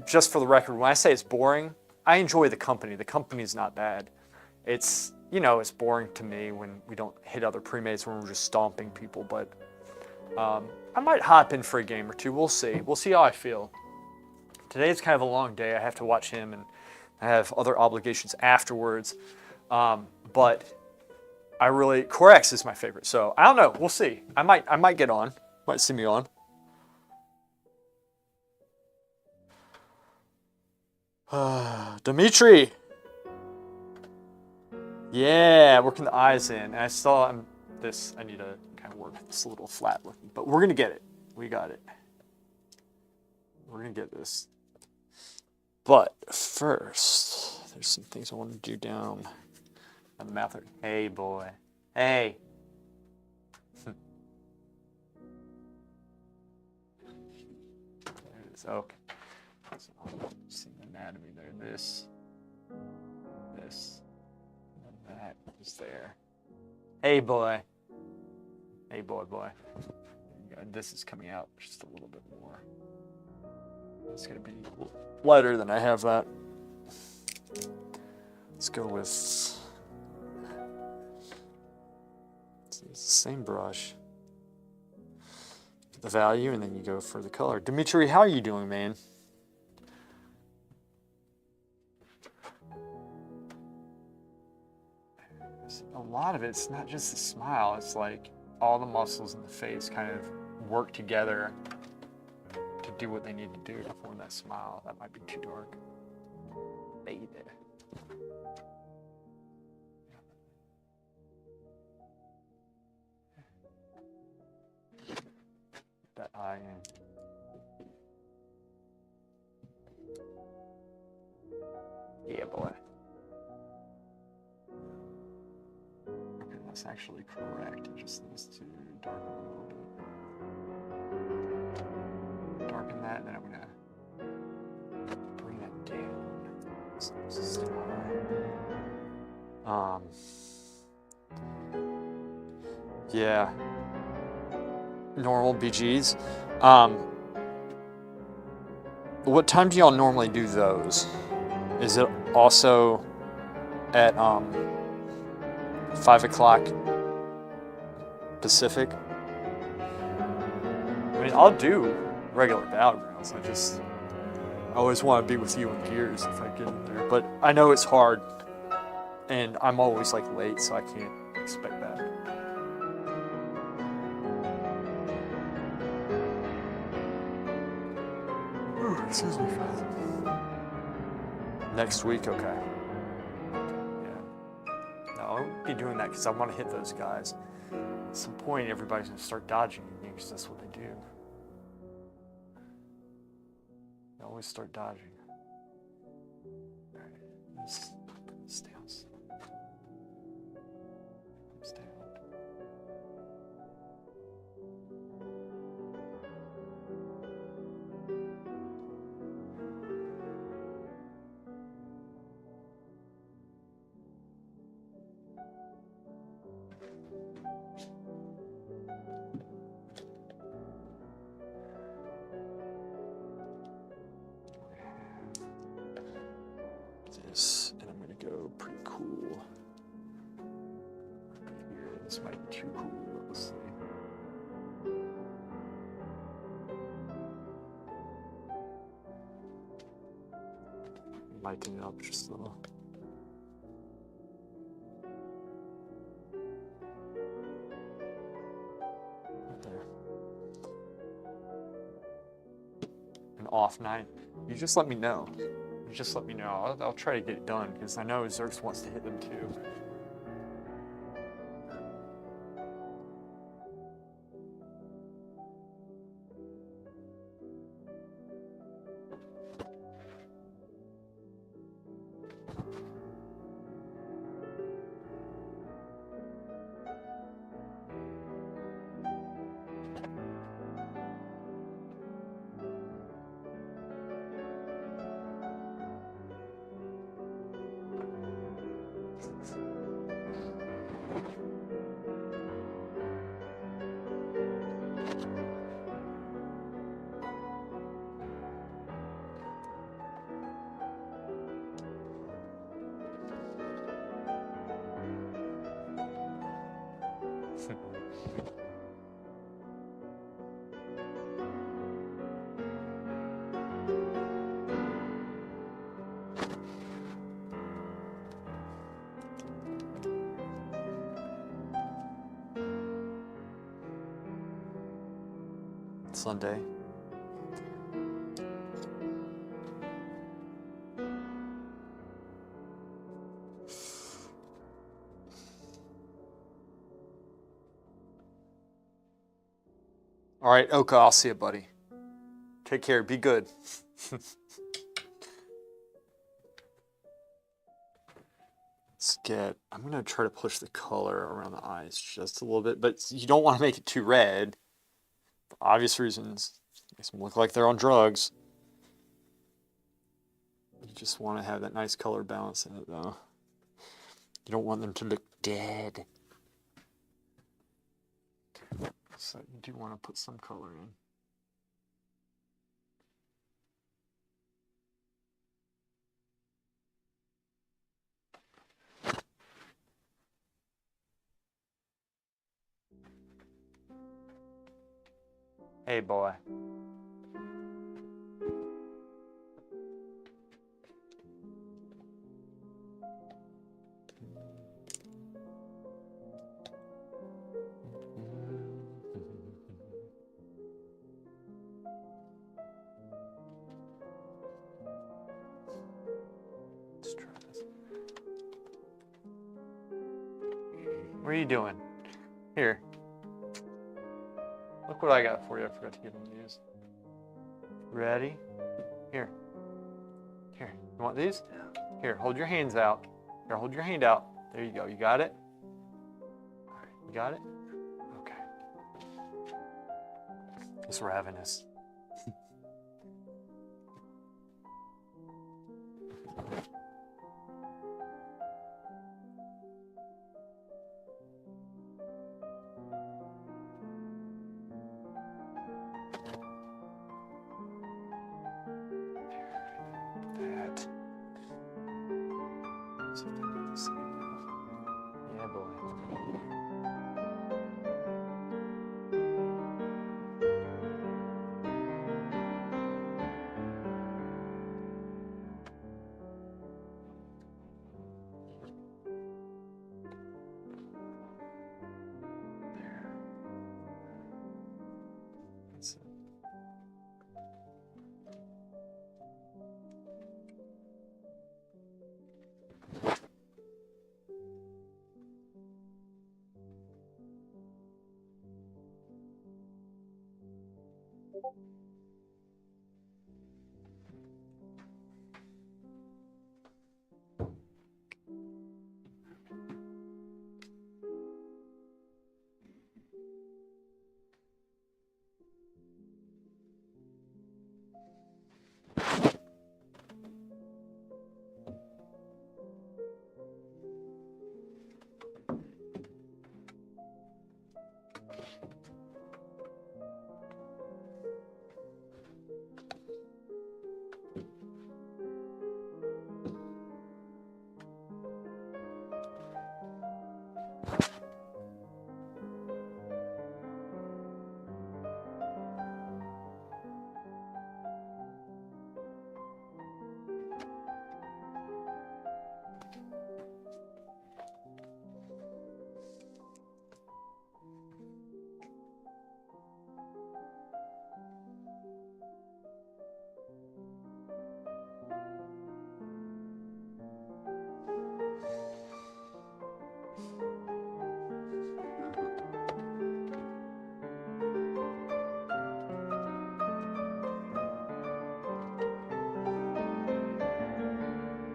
just for the record, when I say it's boring, I enjoy the company. The company's not bad. It's, you know, it's boring to me when we don't hit other pre-mades, when we're just stomping people, but I might hop in for a game or 2. We'll see. We'll see how I feel. Today's kind of a long day. I have to watch him, and I have other obligations afterwards. But I really, Corex is my favorite. So I don't know. We'll see. I might get on. Might see me on. Dimitri. Yeah, working the eyes in. And I saw this. I need to kind of work this a little flat looking, but we're gonna get it. We got it. We're gonna get this. But first, there's some things I want to do down On the mouth. Hey, boy. Hey. There it is. Okay. So, see the anatomy there. This, and then that is there. Hey, boy. Hey, boy. This is coming out just a little bit more. It's going to be lighter than I have that. Let's go with it's the same brush. The value, and then you go for the color. Dimitri, how are you doing, man? A lot of it's not just the smile, it's like all the muscles in the face kind of work together to do what they need to do to form that smile. That might be too dark. Baby. That eye in. Yeah, boy. Okay, that's actually correct. It just needs to darken a little bit. Darken that, and then I'm gonna bring that down. So this is still high. Yeah. Normal BGs. What time do y'all normally do those? Is it also at 5 o'clock Pacific? I mean, I'll do regular battlegrounds. I always want to be with you in Gears if I get in there. But I know it's hard, and I'm always like late, so I can't expect that. Excuse me, Father. Next week, okay. Yeah. No, I won't be doing that because I want to hit those guys. At some point, everybody's going to start dodging you because that's what they do. They always start dodging. All right, let's put this down. Comes down. This, and I'm gonna go pretty cool. Here, this might be too cool. Let's see. Lighten it up just a little. Right there. An off night. You just let me know. Just let me know. I'll try to get it done because I know Zerx wants to hit them too. Sunday. All right, Oka, I'll see you, buddy. Take care. Be good. It's I'm gonna try to push the color around the eyes just a little bit, but you don't want to make it too red. For obvious reasons. Makes them look like they're on drugs. You just want to have that nice color balance in it though. You don't want them to look dead. So you do want to put some color in. Hey, boy. Let's try this. What are you doing? Here. Look what I got for you. I forgot to give them these. Ready? Here. Here. You want these? Yeah. Here, hold your hands out. Here, hold your hand out. There you go. You got it? All right. You got it? Okay. It's ravenous. That. See if I can get this in now. Yeah, boy.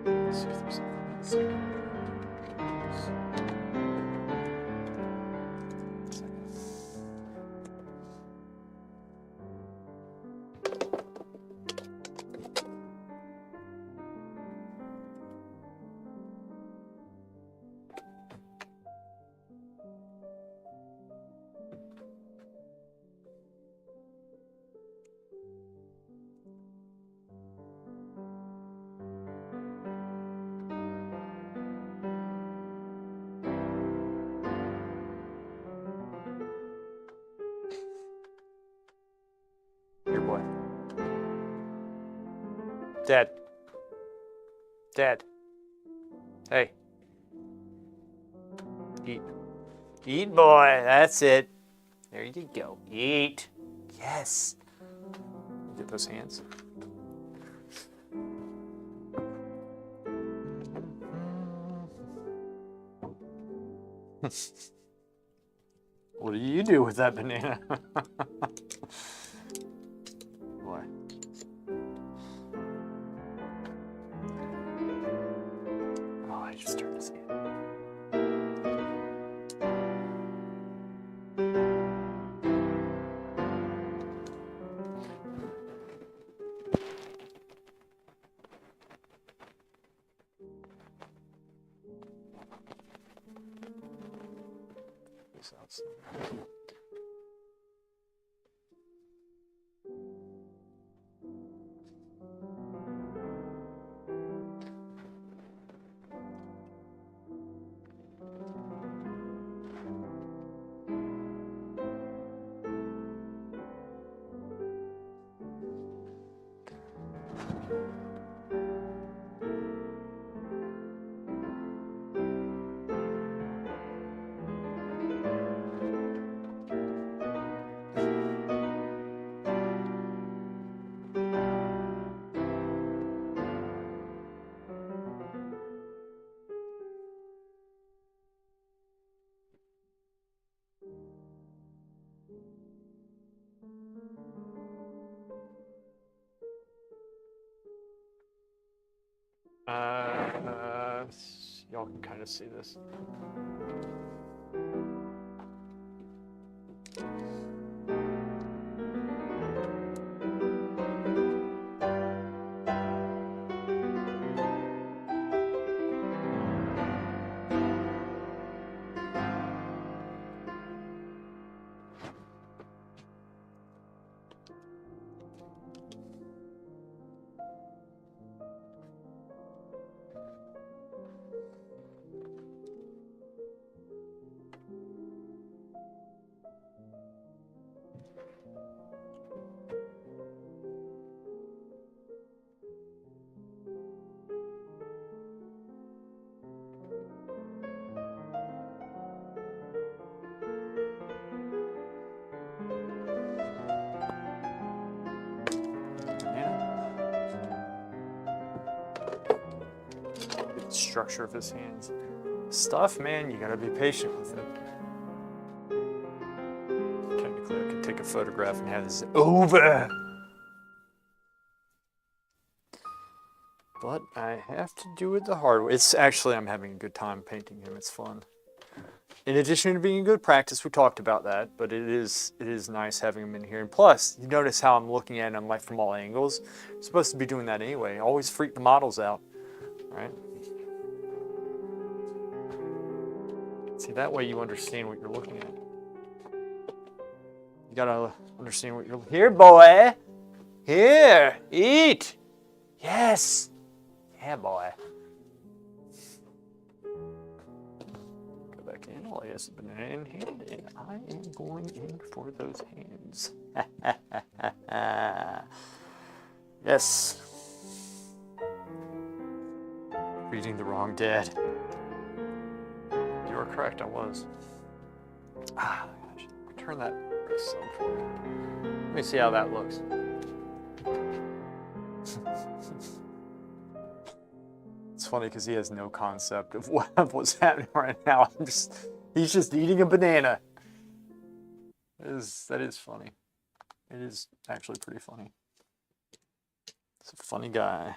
There. That's it. See if there's anything else. Here, boy. Dad. Dad. Hey. Eat. Eat, boy. That's it. There you go. Eat. Yes. Get those hands. What do you do with that banana? Boy. Oh, I just turned to see it. this out somewhere. Y'all can kind of see this. Structure of his hands. Stuff, man, you gotta be patient with it. Technically, I could take a photograph and have this over. But I have to do it the hard way. It's actually, I'm having a good time painting him. It's fun. In addition to being a good practice, we talked about that, but it is nice having him in here. And plus, you notice how I'm looking at him like from all angles. I'm supposed to be doing that anyway. Always freak the models out, right? See, that way you understand what you're looking at. You gotta understand what you're... Here, boy! Here! Eat! Yes! Yeah, boy. Go back in. All he has is a banana in hand, and I am going in for those hands. Yes. Reading the wrong dead. You are correct, I was. Ah, gosh. Turn that wrist up for me. Let me see how that looks. It's funny because he has no concept of what's happening right now. He's just eating a banana. That is funny. It is actually pretty funny. It's a funny guy.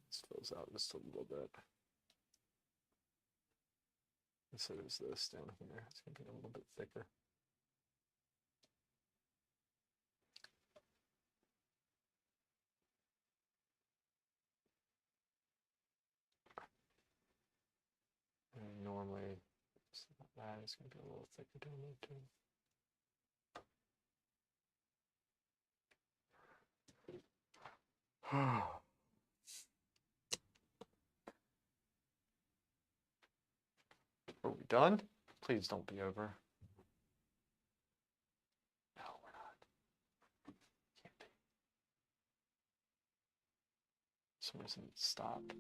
This fills out just a little bit. So there's this down here. It's going to be a little bit thicker. And normally, it's not bad. It's going to be a little thicker down there too. Are we done? Please don't be over. No, we're not. Can't be. For some reason it stopped.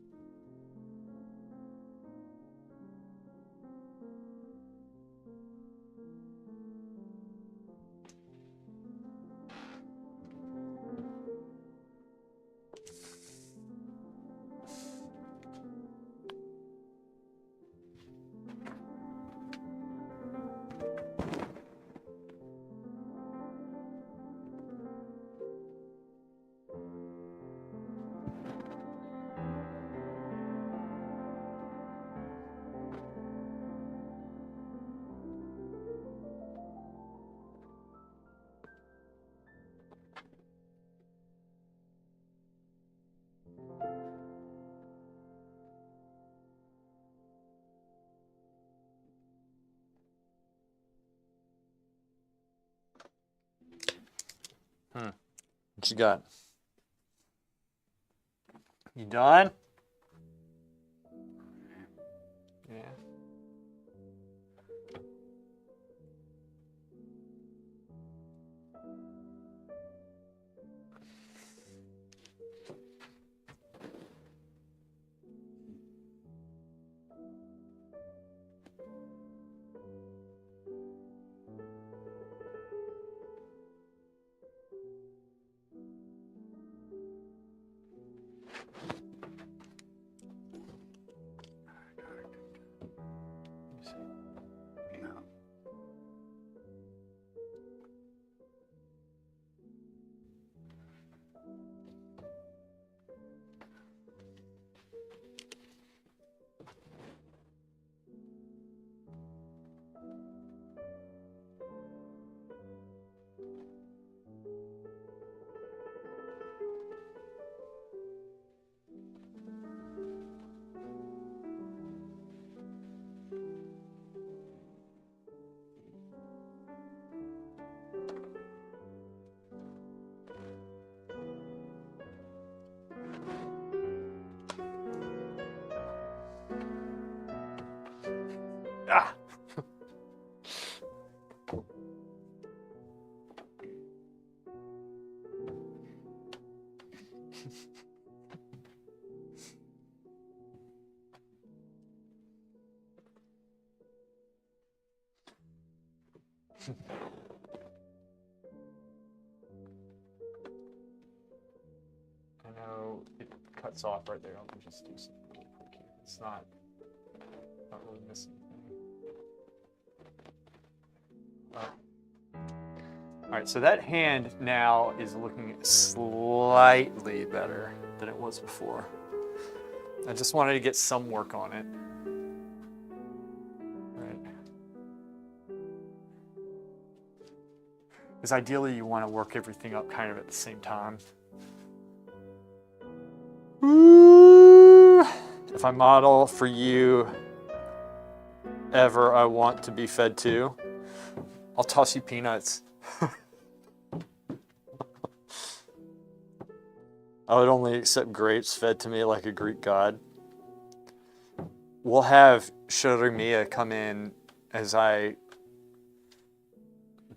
What you got? You done? Yeah. No. Ah. I know it cuts off right there. I'll just do something really quick here. It's not really missing anything. All right, so that hand now is looking slightly better than it was before. I just wanted to get some work on it. Right. Because ideally you want to work everything up kind of at the same time. Ooh. If I model for you ever I want to be fed to, I'll toss you peanuts. I would only accept grapes fed to me like a Greek god. We'll have Shurimiya come in as I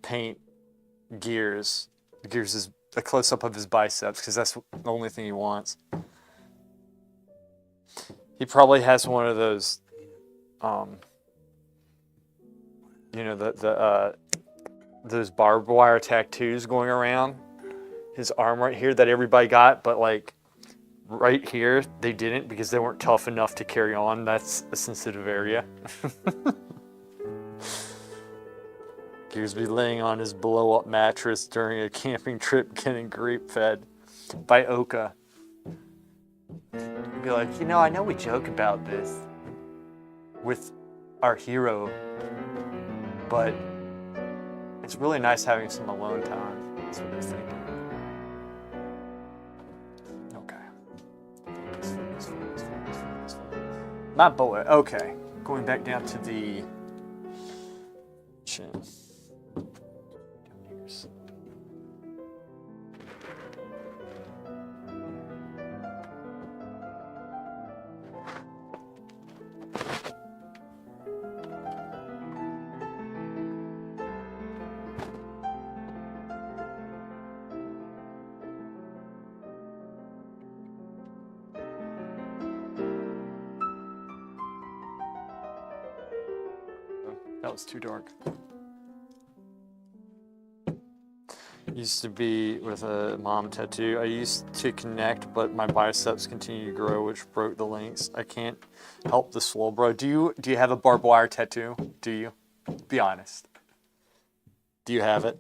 paint Gears. Gears is a close-up of his biceps because that's the only thing he wants. He probably has one of those, you know, those barbed wire tattoos going around his arm right here that everybody got, but like right here they didn't because they weren't tough enough to carry on. That's a sensitive area. Gears be laying on his blow-up mattress during a camping trip getting grape fed by Oka. Be like, you know, I know we joke about this with our hero, but it's really nice having some alone time. That's what they're thinking. My boy. Okay. Going back down to the chin. Down here. That was too dark. Used to be with a mom tattoo. I used to connect, but my biceps continue to grow, which broke the links. I can't help the swole, bro. Do you have a barbed wire tattoo? Do you? Be honest. Do you have it?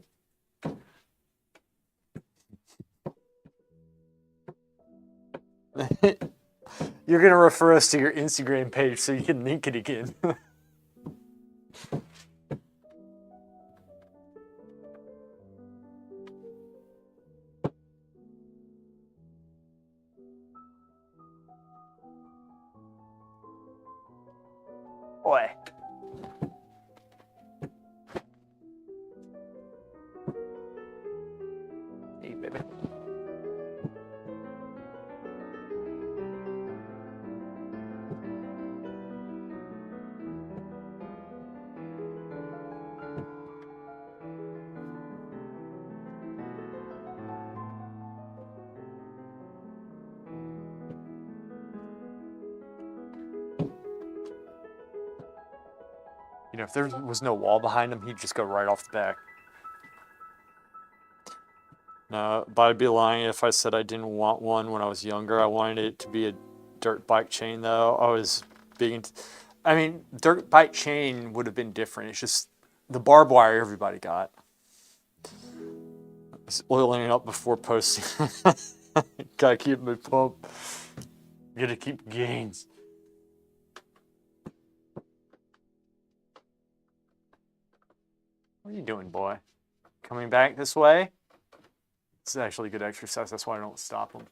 You're gonna refer us to your Instagram page so you can link it again. Boy. Hey, You know, if there was no wall behind him, he'd just go right off the back. No, but I'd be lying if I said I didn't want one when I was younger. I wanted it to be a dirt bike chain, though. I was big into... I mean, dirt bike chain would have been different. It's just the barbed wire everybody got. I was oiling it up before posting. Gotta keep my pump. Gotta keep gains. What are you doing, boy? Coming back this way? This is actually good exercise. That's why I don't stop him.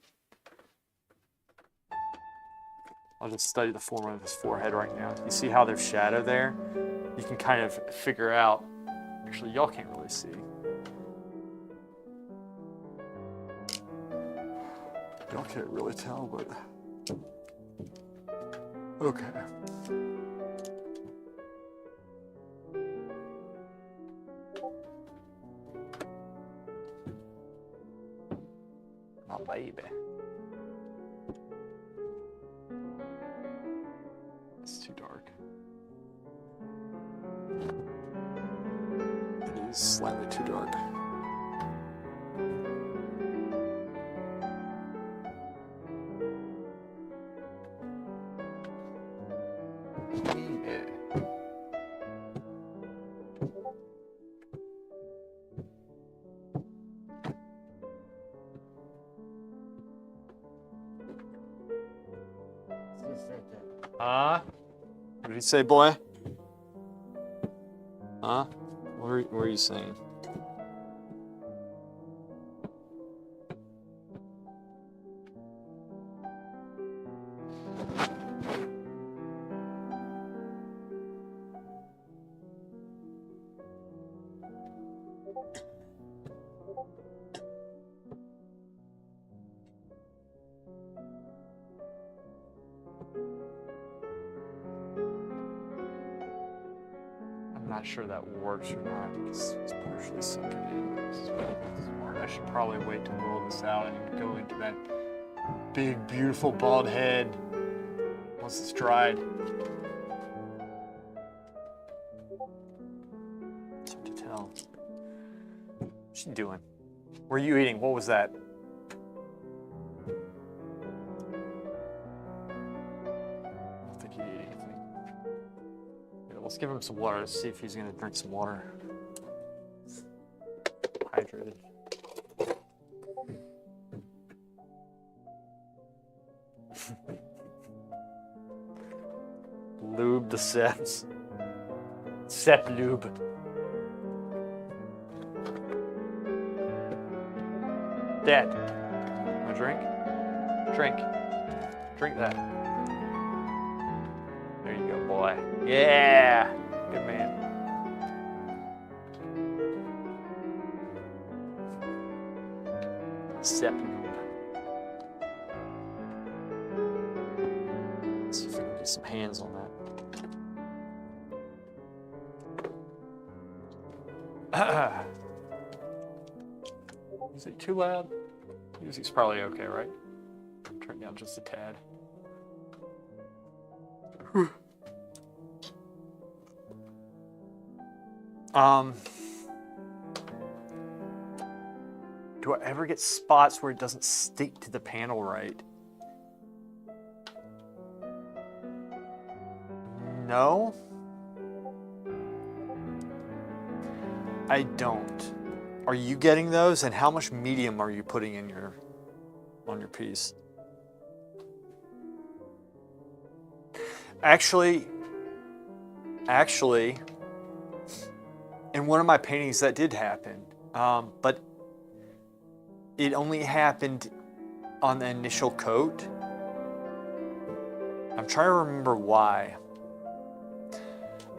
I'll just study the form of his forehead right now. You see how there's shadow there? You can kind of figure out. Actually, y'all can't really see. Y'all can't really tell, but okay. My baby. It's too dark. It is slightly too dark. What did he say, boy? Huh? What are you saying? I'm not sure that works or not because it's partially sunken in. This is smart. I should probably wait to roll this out and go into that big, beautiful bald head once it's dried. It's hard to tell. What's she doing? What are you eating? What was that? I don't think he ate anything. Yeah, let's give him some water. Let's see if he's gonna drink some water. Hydrated. Lube the Seps. Sep lube. Dad, want a drink? Drink. Drink that. There you go, boy. Yeah! Good man. Sep lube. Let's see if we can get some hands on that. Is it too loud? Music's probably okay, right? Turn it down just a tad. Do I ever get spots where it doesn't stick to the panel right? No. I don't. Are you getting those? And how much medium are you putting in on your piece? Actually, in one of my paintings that did happen, but it only happened on the initial coat. I'm trying to remember why.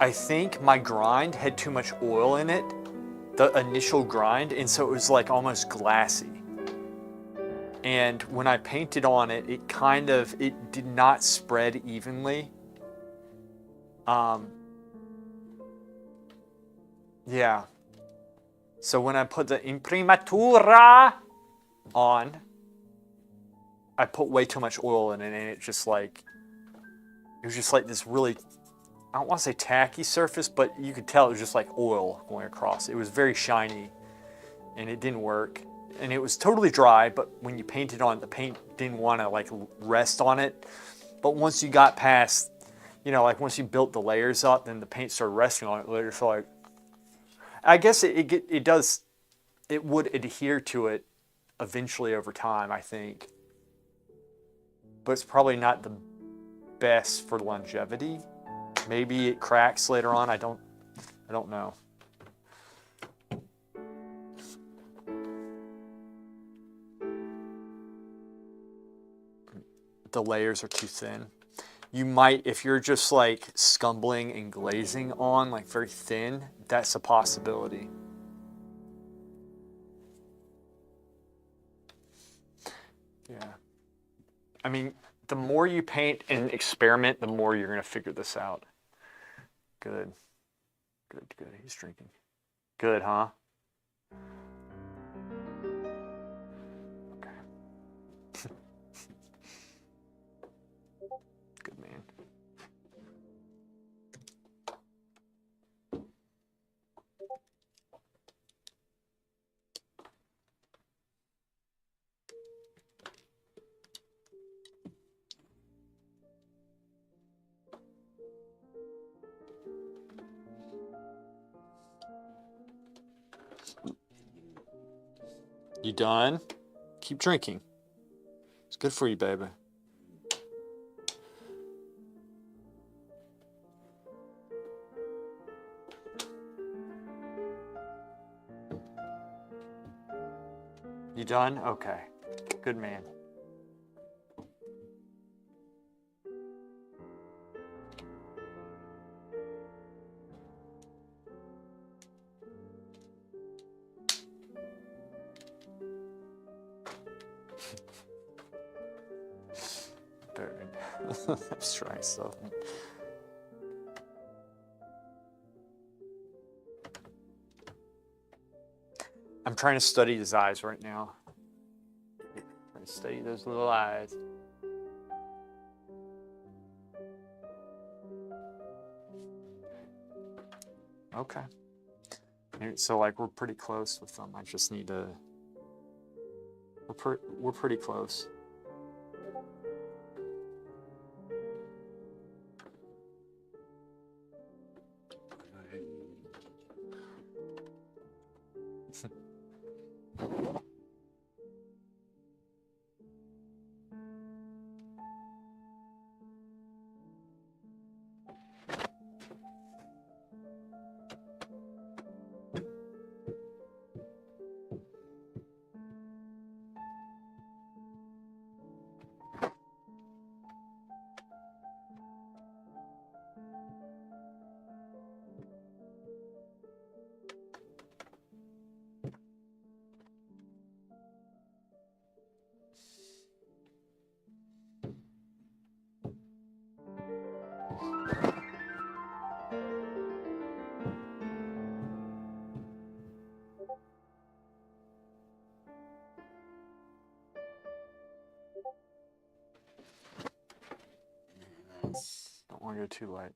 I think my grind had too much oil in it, the initial grind, and so it was like almost glassy. And when I painted on it, it did not spread evenly. Yeah. So when I put the imprimatura on, I put way too much oil in it, and it was just like this really I don't want to say tacky surface, but you could tell it was just like oil going across. It was very shiny, and it didn't work. And it was totally dry, but when you painted on it, the paint didn't want to like rest on it. But once you got past, you know, like once you built the layers up, then the paint started resting on it later. So like, I guess it does, it would adhere to it eventually over time, I think. But it's probably not the best for longevity. Maybe it cracks later on. I don't know. The layers are too thin. You might, if you're just like scumbling and glazing on like very thin, that's a possibility. Yeah. I mean, the more you paint and experiment, the more you're going to figure this out. Good. Good, good. He's drinking. Good, huh? Okay. Good man. You done? Keep drinking. It's good for you, baby. You done? Okay. Good man. Let's try something. I'm trying to study his eyes right now. Trying to study those little eyes. Okay. So like we're pretty close with them. I just need to. We're pretty close. Don't want to go too light.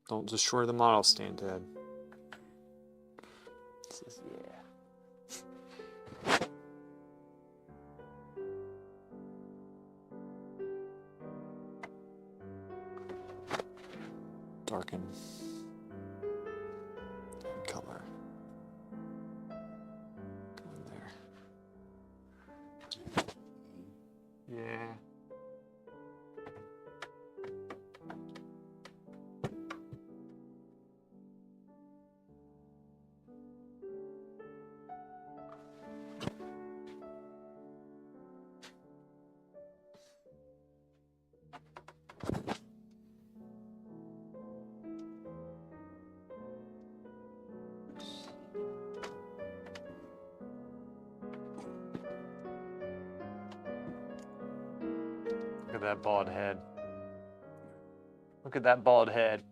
Don't destroy the model stand, Dad. Yeah. Darken. And color. Go in there. Yeah. that bald head. Look at that bald head.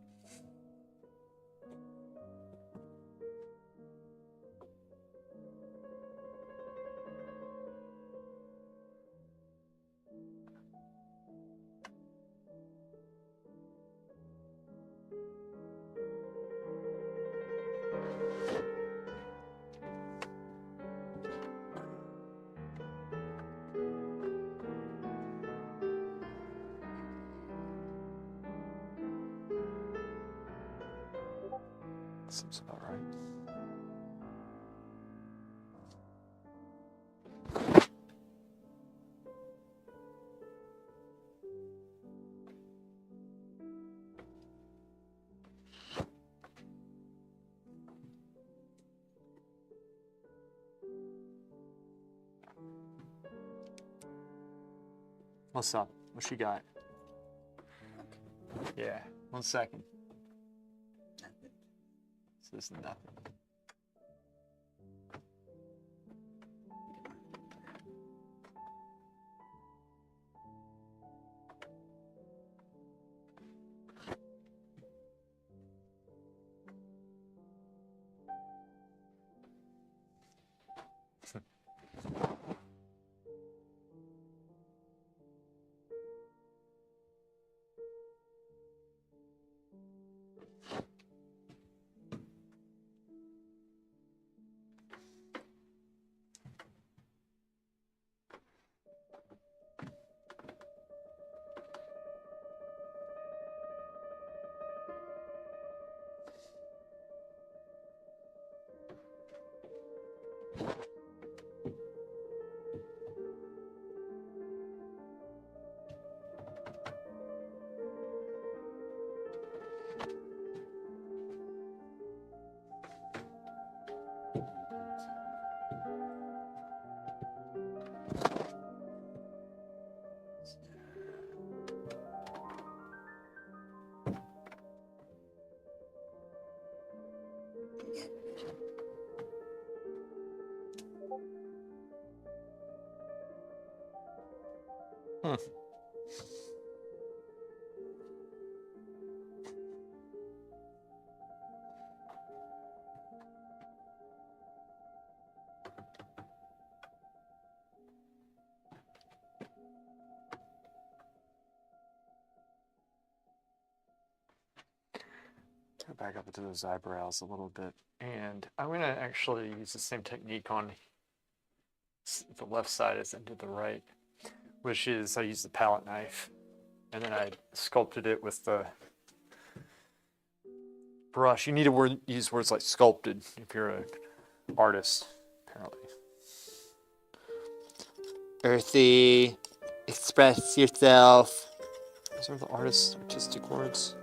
Seems about right. What's up? What you got? Yeah, 1 second. Nothing. This is nothing. Hmm. Go back up into those eyebrows a little bit. And I'm going to actually use the same technique on the left side as I did the right, which is I use the palette knife and then I sculpted it with the brush. You need to use words like sculpted if you're an artist, apparently. Earthy, express yourself. Those are the artist's artistic words.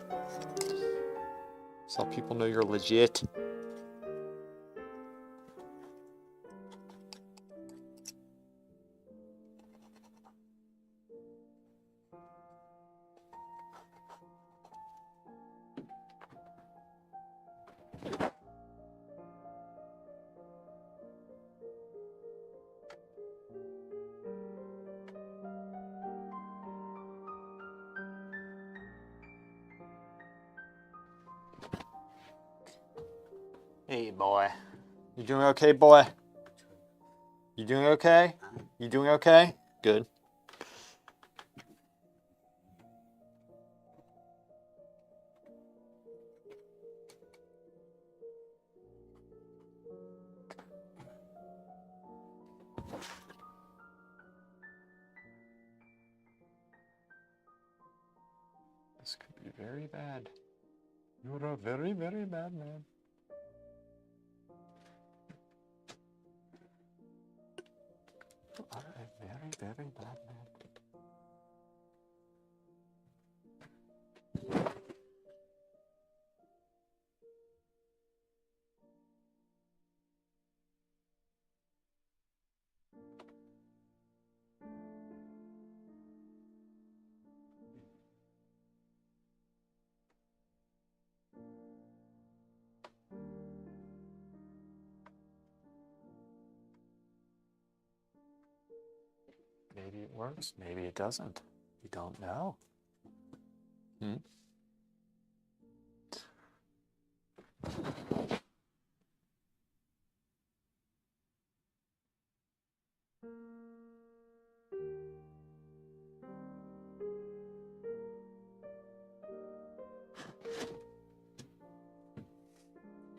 So people know you're legit. Hey, boy. You doing okay, boy? You doing okay? You doing okay? Good. This could be very bad. You're a very, very bad man. You are a very, very bad man. Maybe it works, maybe it doesn't. You don't know? Hmm?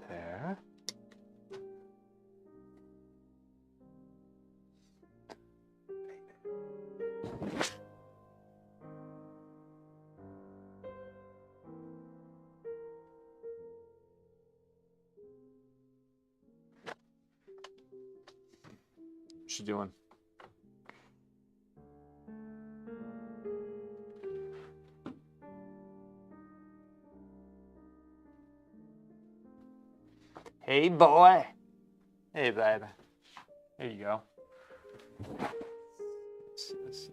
There. What's she doing? Hey, boy. Hey, baby. There you go. Yes.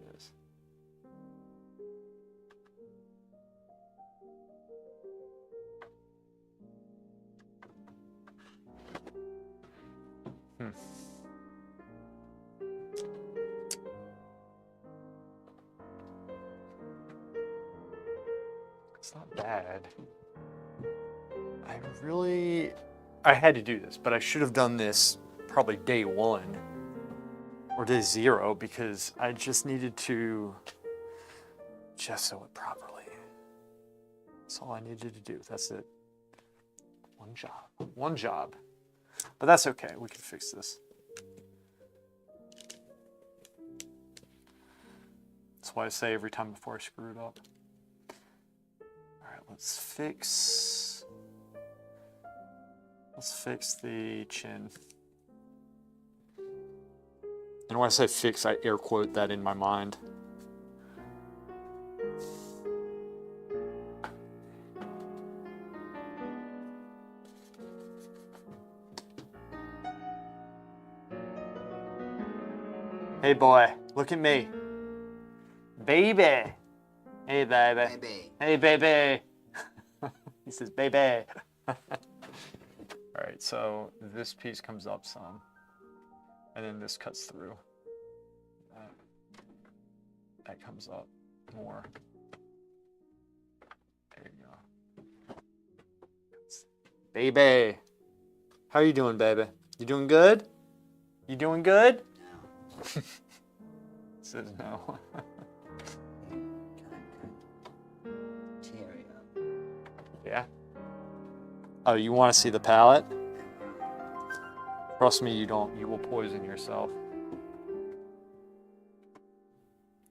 It's not bad. I had to do this, but I should have done this probably day 1 or day 0 because I just needed to gesso it properly. That's all I needed to do. That's it. One job. But that's okay. We can fix this. That's why I say every time before I screw it up. All right, let's fix the chin. And when I say fix, I air quote that in my mind. Hey boy, look at me. Baby. Hey baby. Baby. Hey baby. He says baby. Alright, so this piece comes up some. And then this cuts through. That comes up more. There you go. Baby. How are you doing, baby? You doing good? You doing good? No. Says no. Cherry up. Yeah. Oh, you want to see the palette? Trust me, you don't. You will poison yourself.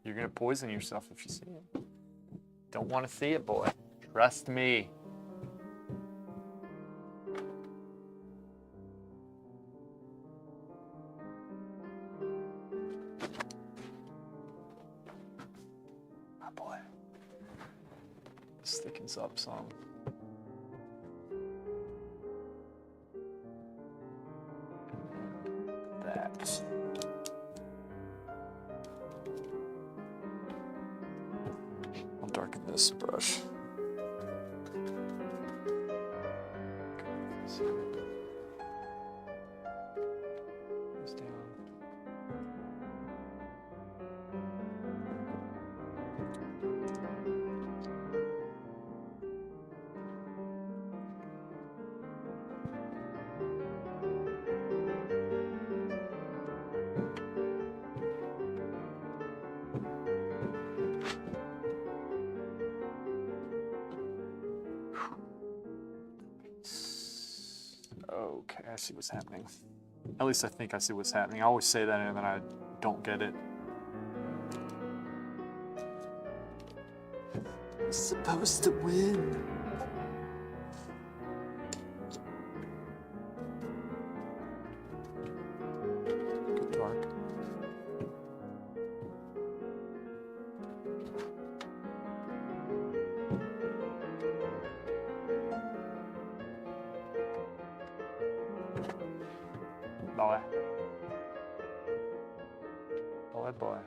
You're gonna poison yourself if you see it. Don't want to see it, boy. Trust me. My boy. This thickens up some. That. I'll darken this brush. Goes down. Okay, I see what's happening. At least I think I see what's happening. I always say that and then I don't get it. I'm supposed to win. Good dark. Boy. Boy, boy.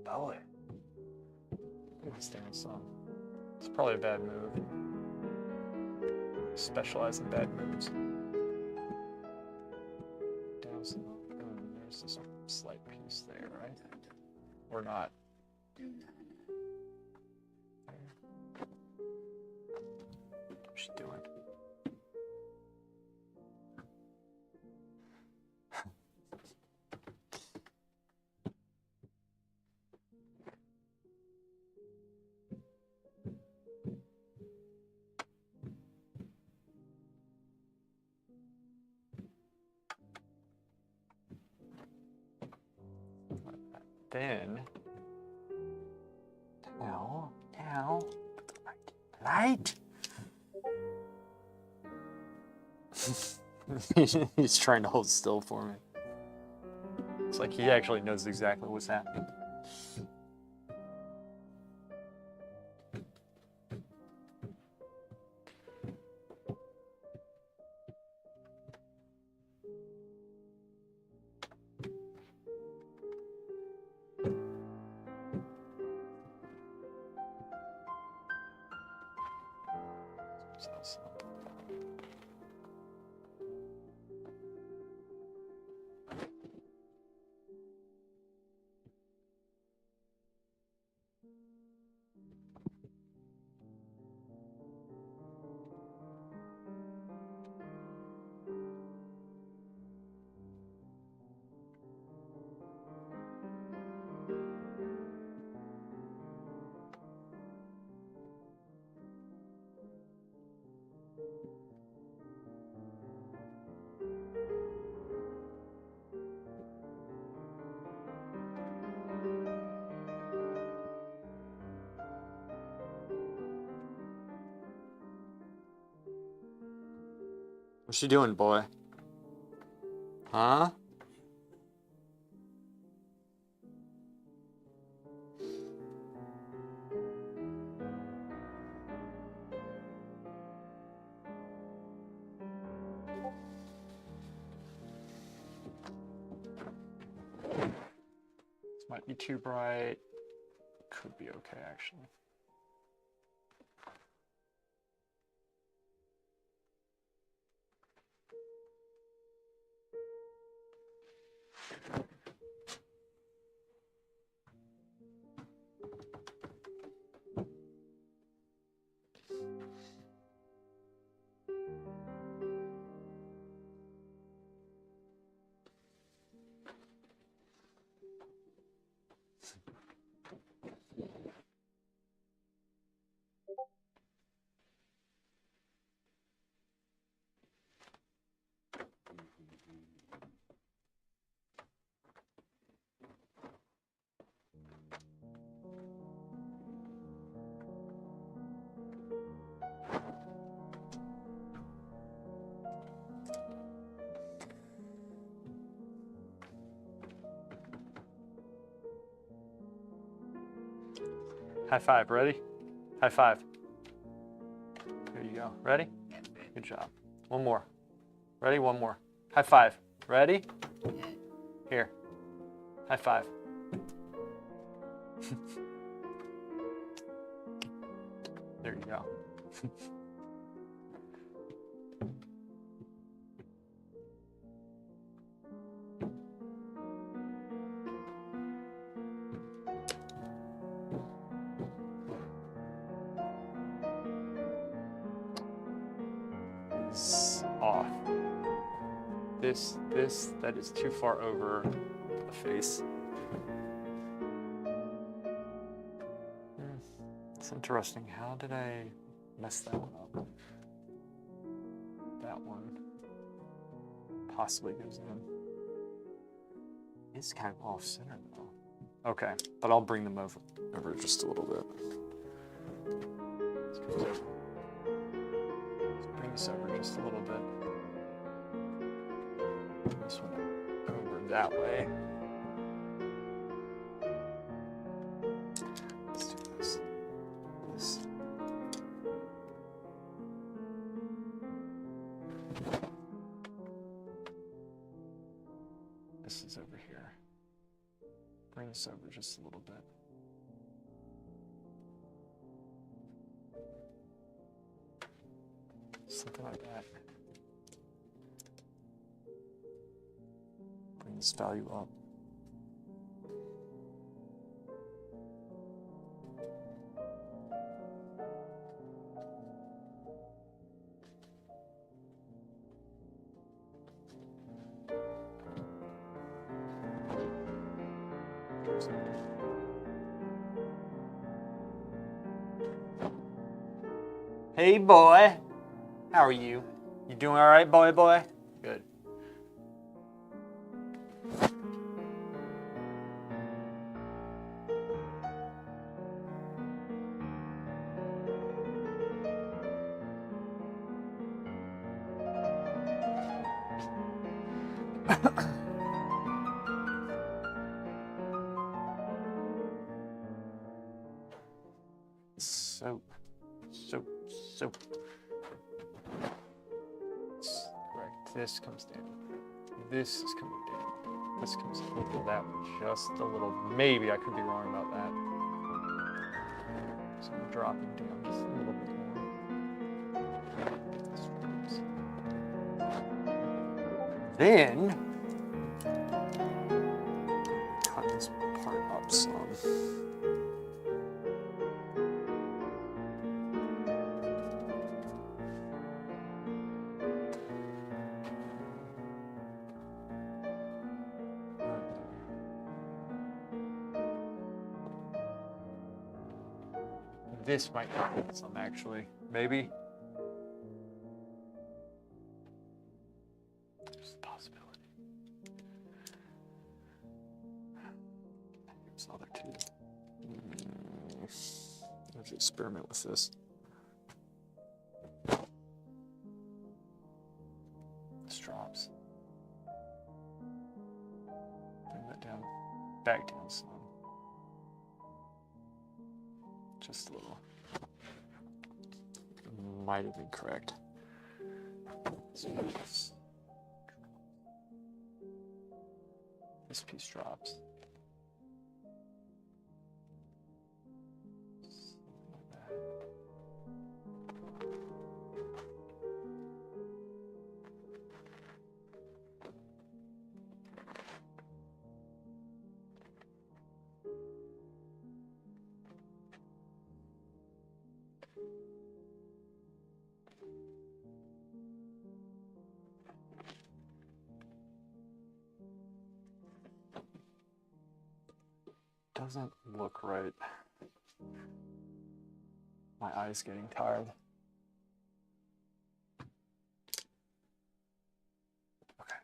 Boy. He's doing some. It's probably a bad move. Specialize in bad moves. Down some. There's this slight piece there, right? Or not? Do not. What's she doing? Then, now, light. He's trying to hold still for me. It's like he actually knows exactly what's happening. What's she doing, boy? Huh? This might be too bright. Could be okay, actually. High five, ready? High five. Here you go. Ready? Good job. One more. Ready? One more. High five. Ready? Here. High five. There you go. Is off. That is too far over the face. It's interesting. How did I mess that one up? That one possibly goes in. It's kind of off center though. Okay, but I'll bring them over just a little bit. Let's bring this over just a little bit. This one over that way. Let's do this. This is over here. Bring this over just a little bit. Something like that. Bring this value up. Hey, boy. How are you? You doing all right, boy? Good. Soap. Correct. This comes down. This is coming down. This comes over that one just a little. Maybe I could be wrong about that. So I'm dropping down just a little bit more. Then cut this part up some. This might need some actually, maybe. There's a possibility. Here's another two. Let's experiment with this. This drops. Bring that down, back down some. Just a little. Might have been correct. This piece drops. Something like that. Doesn't look right. My eye's getting tired. Okay.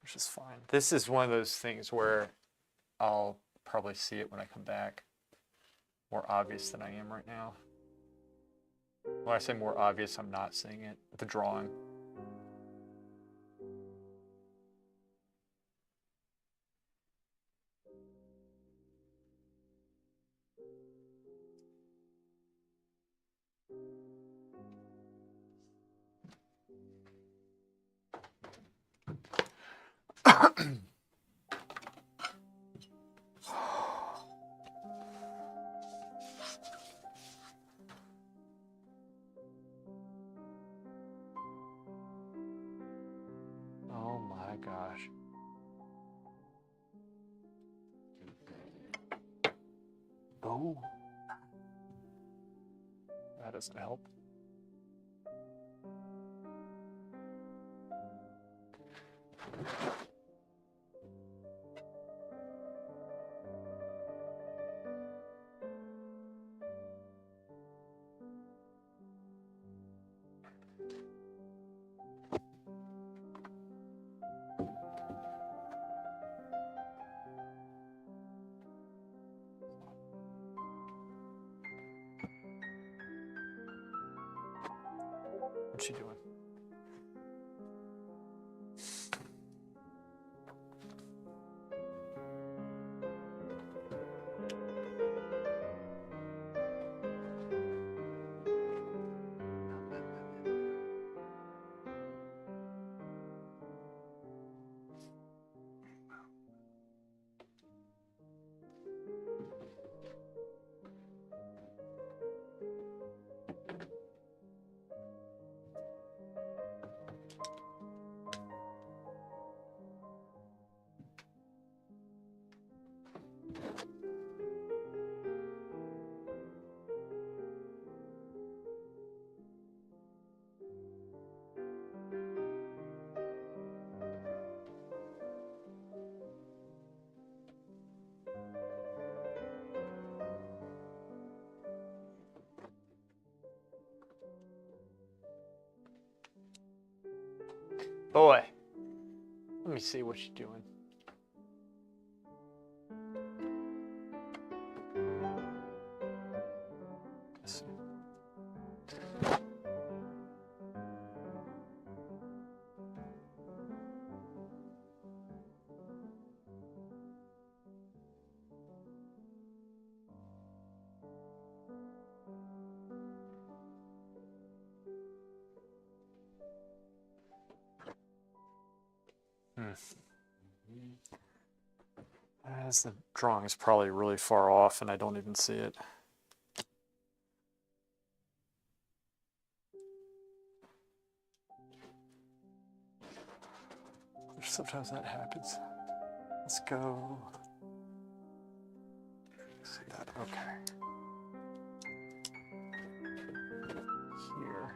Which is fine. This is one of those things where I'll probably see it when I come back. More obvious than I am right now. When I say more obvious, I'm not seeing it. The drawing. Oh my gosh. Oh. That doesn't help. What's she doing? Boy, let me see what you're doing. Let's see. As the drawing is probably really far off and I don't even see it. Sometimes that happens. Let's go. See that? Okay. Here.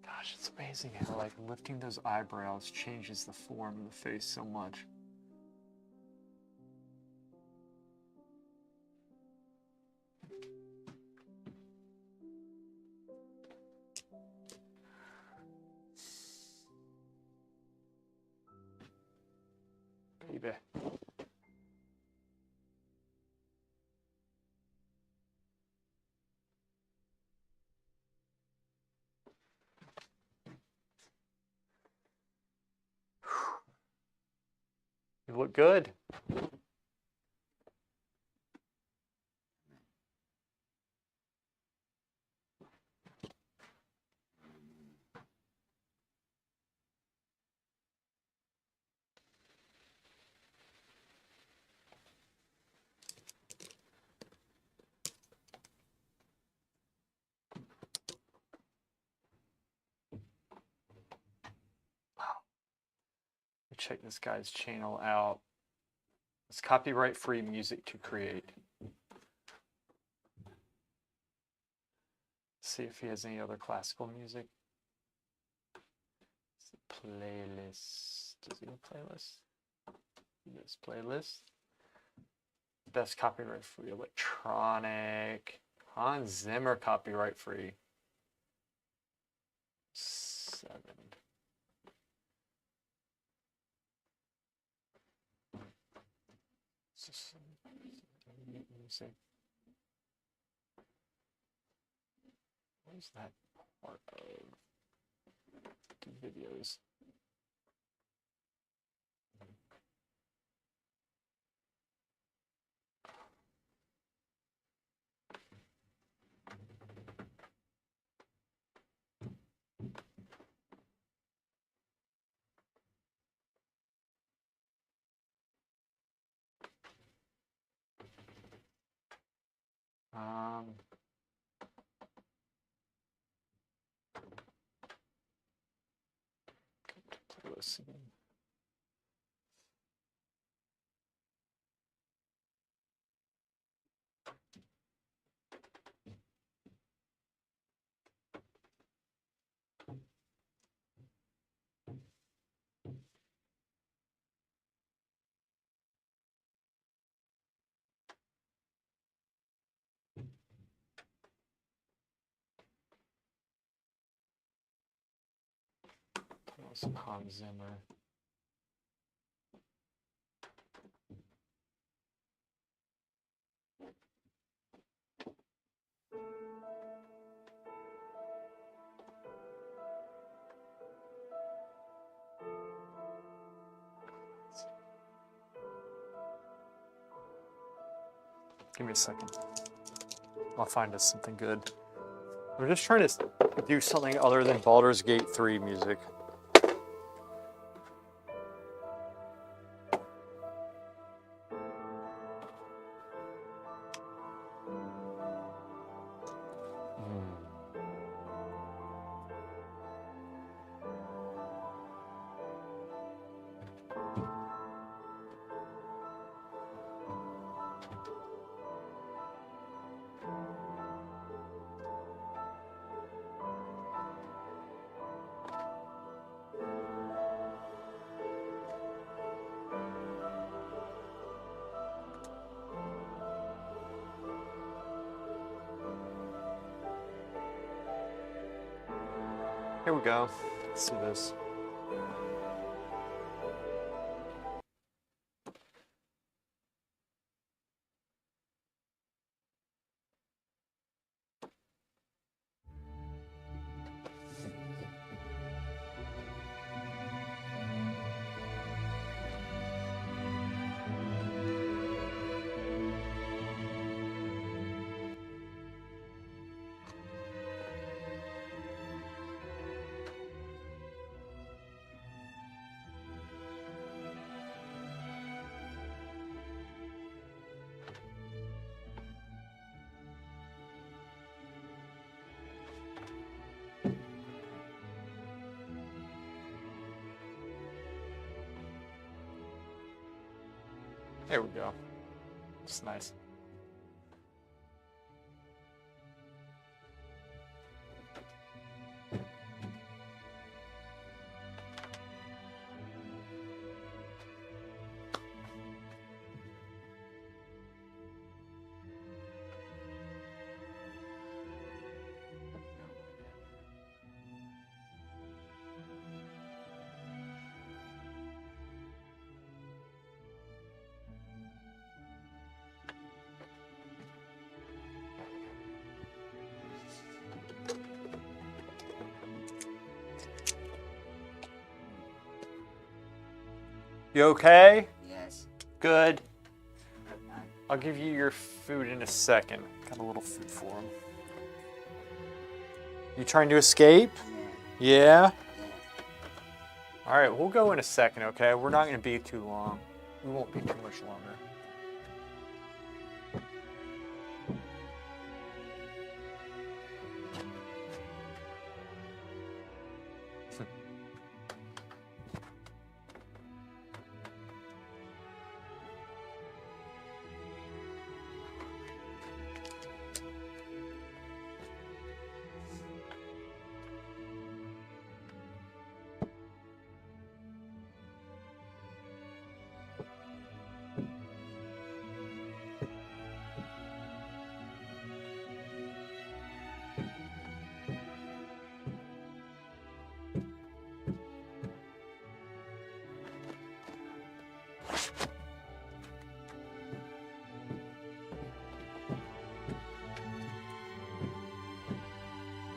Gosh, it's amazing how like lifting those eyebrows changes the form of the face so much. Baby. You look good. Check this guy's channel out. It's copyright-free music to create. See if he has any other classical music. Playlist. Does he have a playlist? This playlist. Best copyright-free electronic. Hans Zimmer copyright-free. 7. Let me see. What is that part of the videos? Playlist again. Some Hans Zimmer. Give me a second. I'll find us something good. We're just trying to do something other than Baldur's Gate 3 music. Here we go. Let's see this. There we go. It's nice. You okay? Yes. Good. Okay. I'll give you your food in a second. Got a little food for him. You trying to escape? Yeah. Yeah? Yeah. All right, we'll go in a second, okay? We're not going to be too long. We won't be too much longer.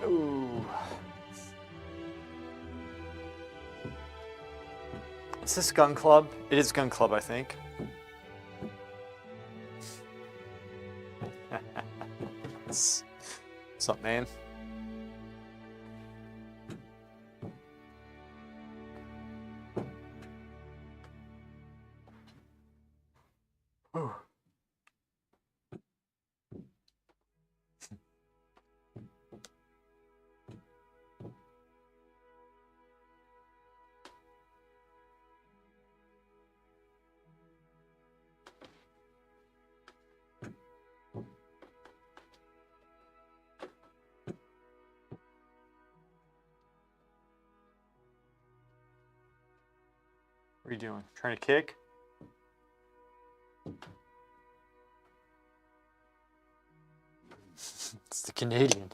Ooh. Is this Gun Club? It is Gun Club, I think. What's up, man? Ooh. What are you doing? Trying to kick? It's the Canadian.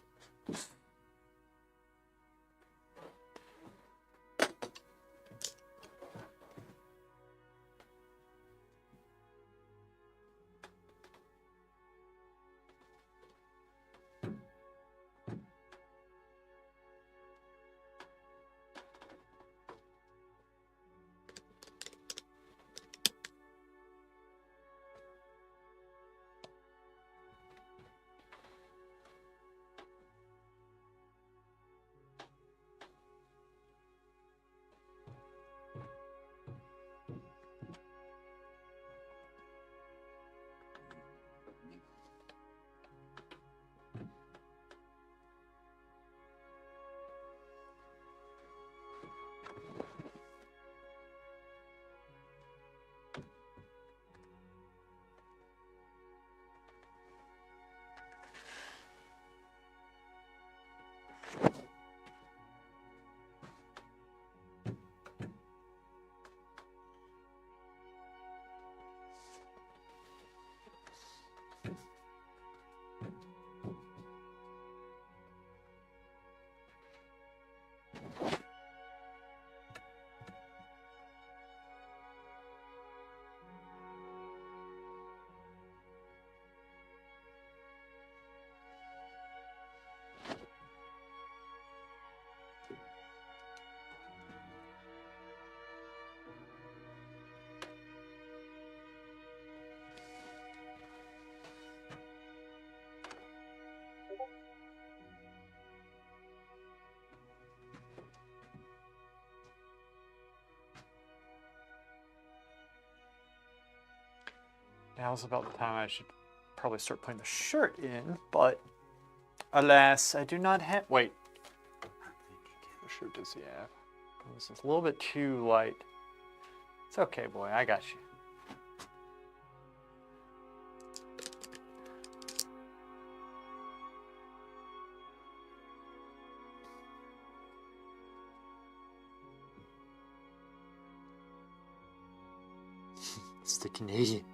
now's about the time I should probably start putting the shirt in, but alas, I do not have. Wait. What shirt does he have? This is a little bit too light. It's okay, boy. I got you. It's the Canadian.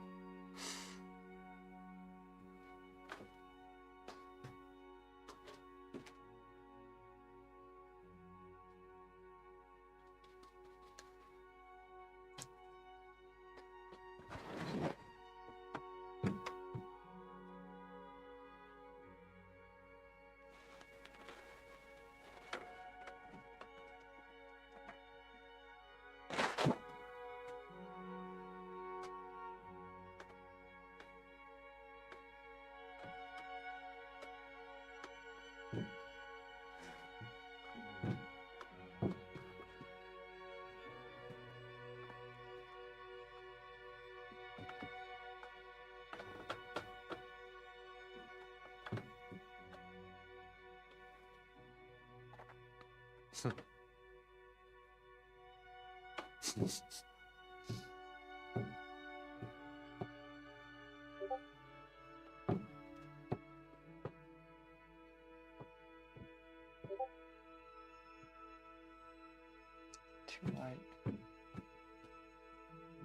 Too light.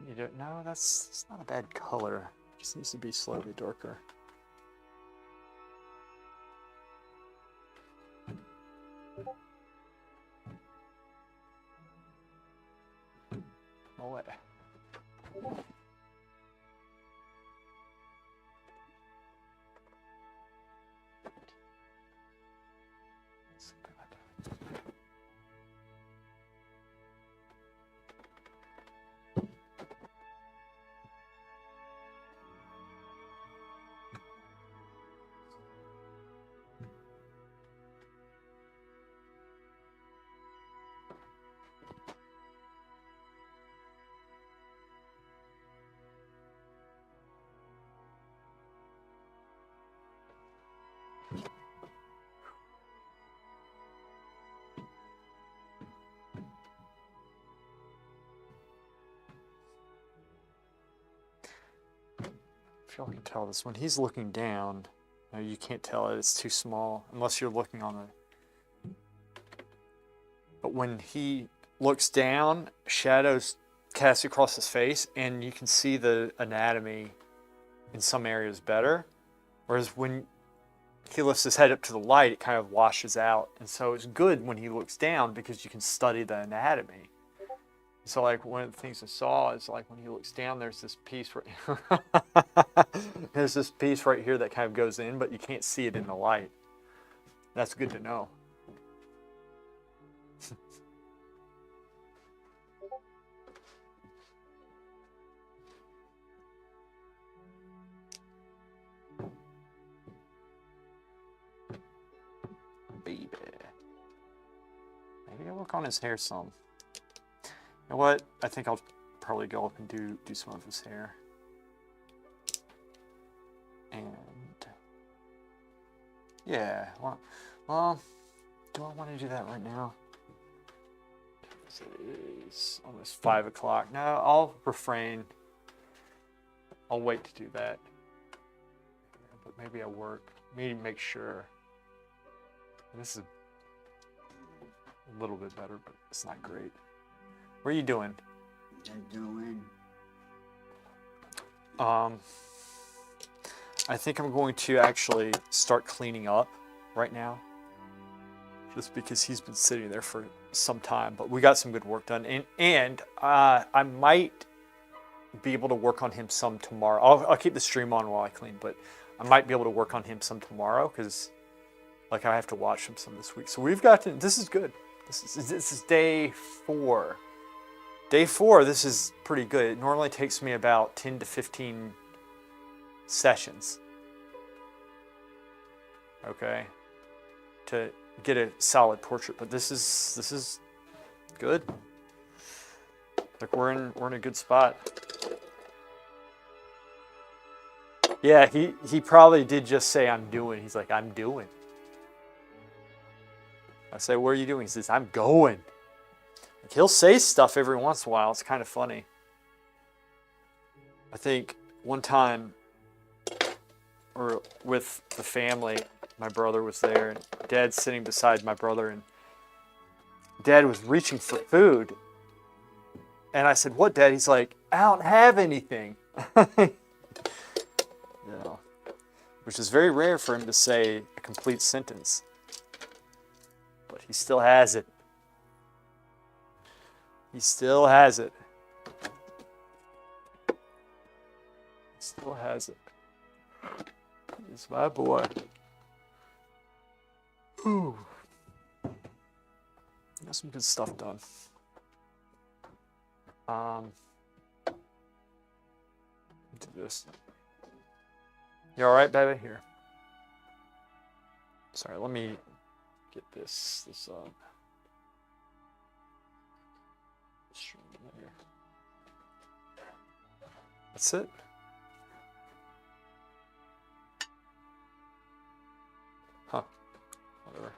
You don't know, that's not a bad color. It just needs to be slightly darker. Away. If y'all can tell this, when he's looking down, you can't tell it, it's too small, unless you're looking on the... But when he looks down, shadows cast across his face, and you can see the anatomy in some areas better. Whereas when he lifts his head up to the light, it kind of washes out. And so it's good when he looks down because you can study the anatomy. So like one of the things I saw is like when he looks down, there's this piece right there's this piece right here that kind of goes in, but you can't see it in the light. That's good to know. Baby. Maybe I'll work on his hair some. You know what? I think I'll probably go up and do some of his hair. And yeah, well, do I want to do that right now? It is almost 5 o'clock. No, I'll refrain. I'll wait to do that. But maybe I work. Maybe make sure. This is a little bit better, but it's not great. What are you doing? I think I'm going to actually start cleaning up right now. Just because he's been sitting there for some time, but we got some good work done. And I might be able to work on him some tomorrow. I'll keep the stream on while I clean, but I might be able to work on him some tomorrow because like I have to watch him some this week. So we've got to, this is good. This is day 4. Day 4, this is pretty good. It normally takes me about 10 to 15 sessions, okay, to get a solid portrait. But this is good. Like we're in a good spot. Yeah, he probably did just say I'm doing. He's like, I'm doing. I say, what are you doing? He says, I'm going. Like, he'll say stuff every once in a while. It's kind of funny. I think one time, or with the family, my brother was there, and Dad's sitting beside my brother, and Dad was reaching for food. And I said, what, Dad? He's like, I don't have anything. You know, which is very rare for him to say a complete sentence. But he still has it. He still has it. He still has it. He's my boy. Whew. Got some good stuff done. Do this. You all right, baby? Here. Sorry, let me get this up. There. That's it. Huh. Whatever.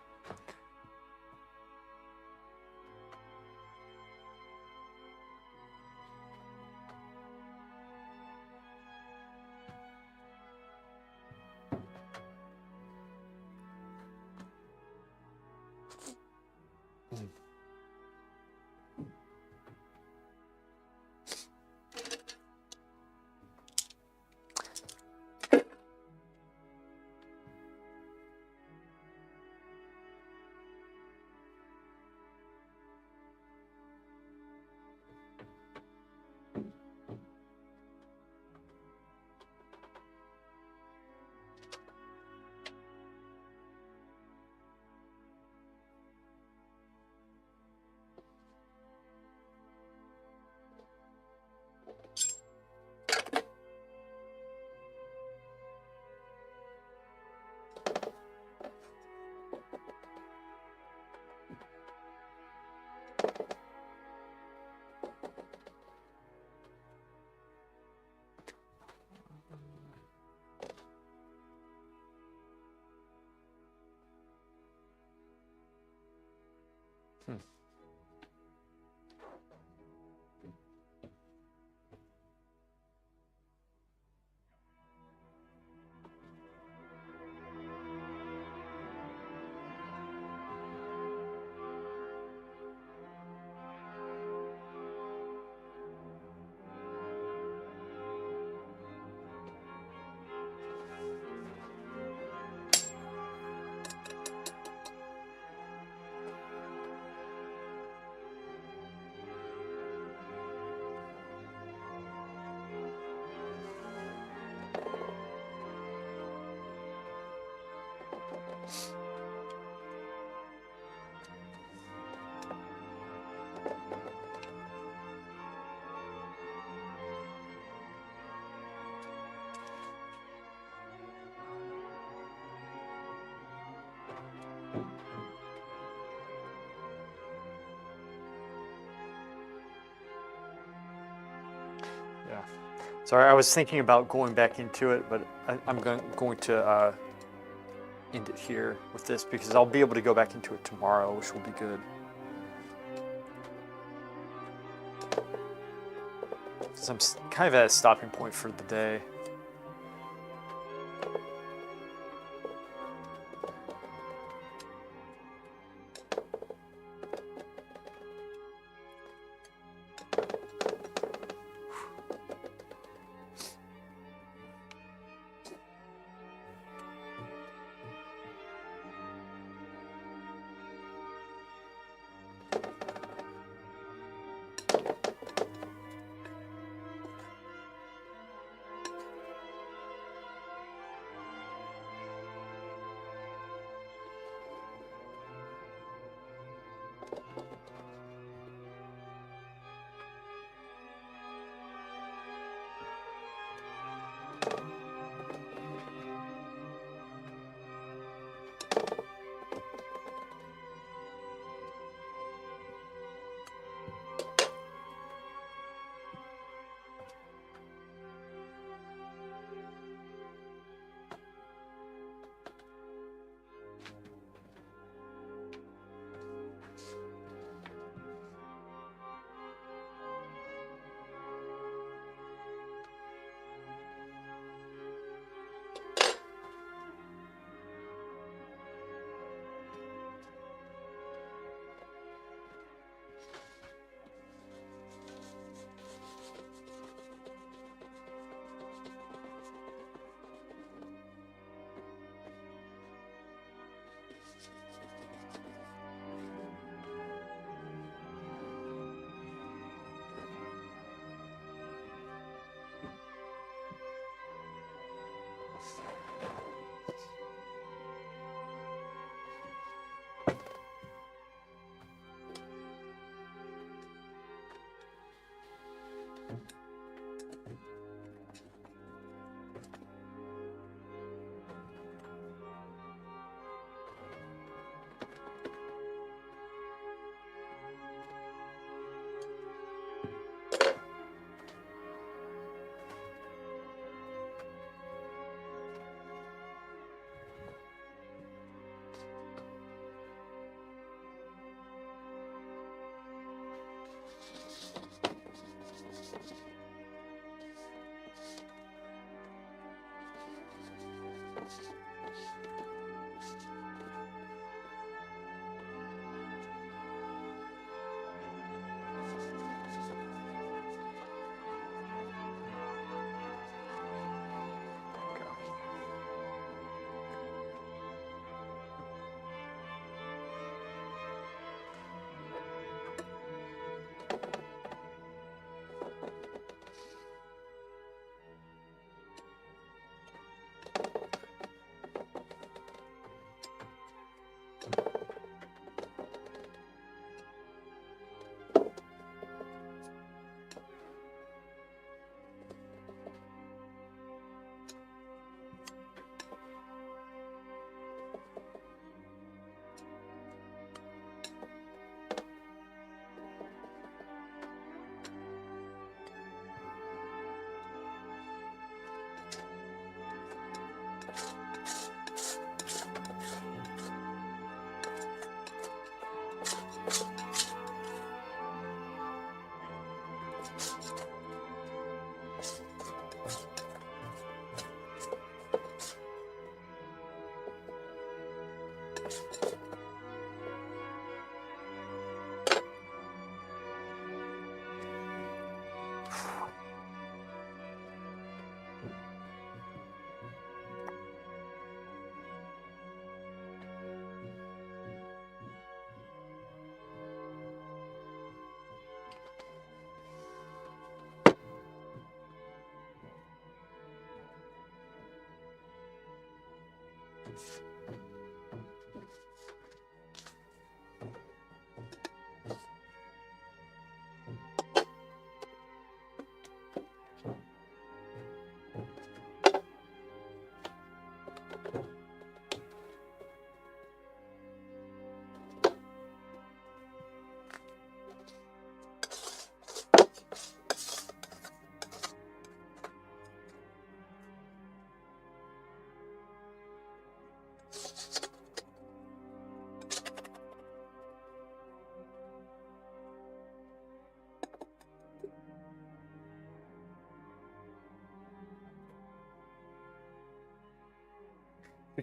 Yeah. Sorry, I was thinking about going back into it, but I'm going to end it here with this because I'll be able to go back into it tomorrow, which will be good. So I'm kind of at a stopping point for the day.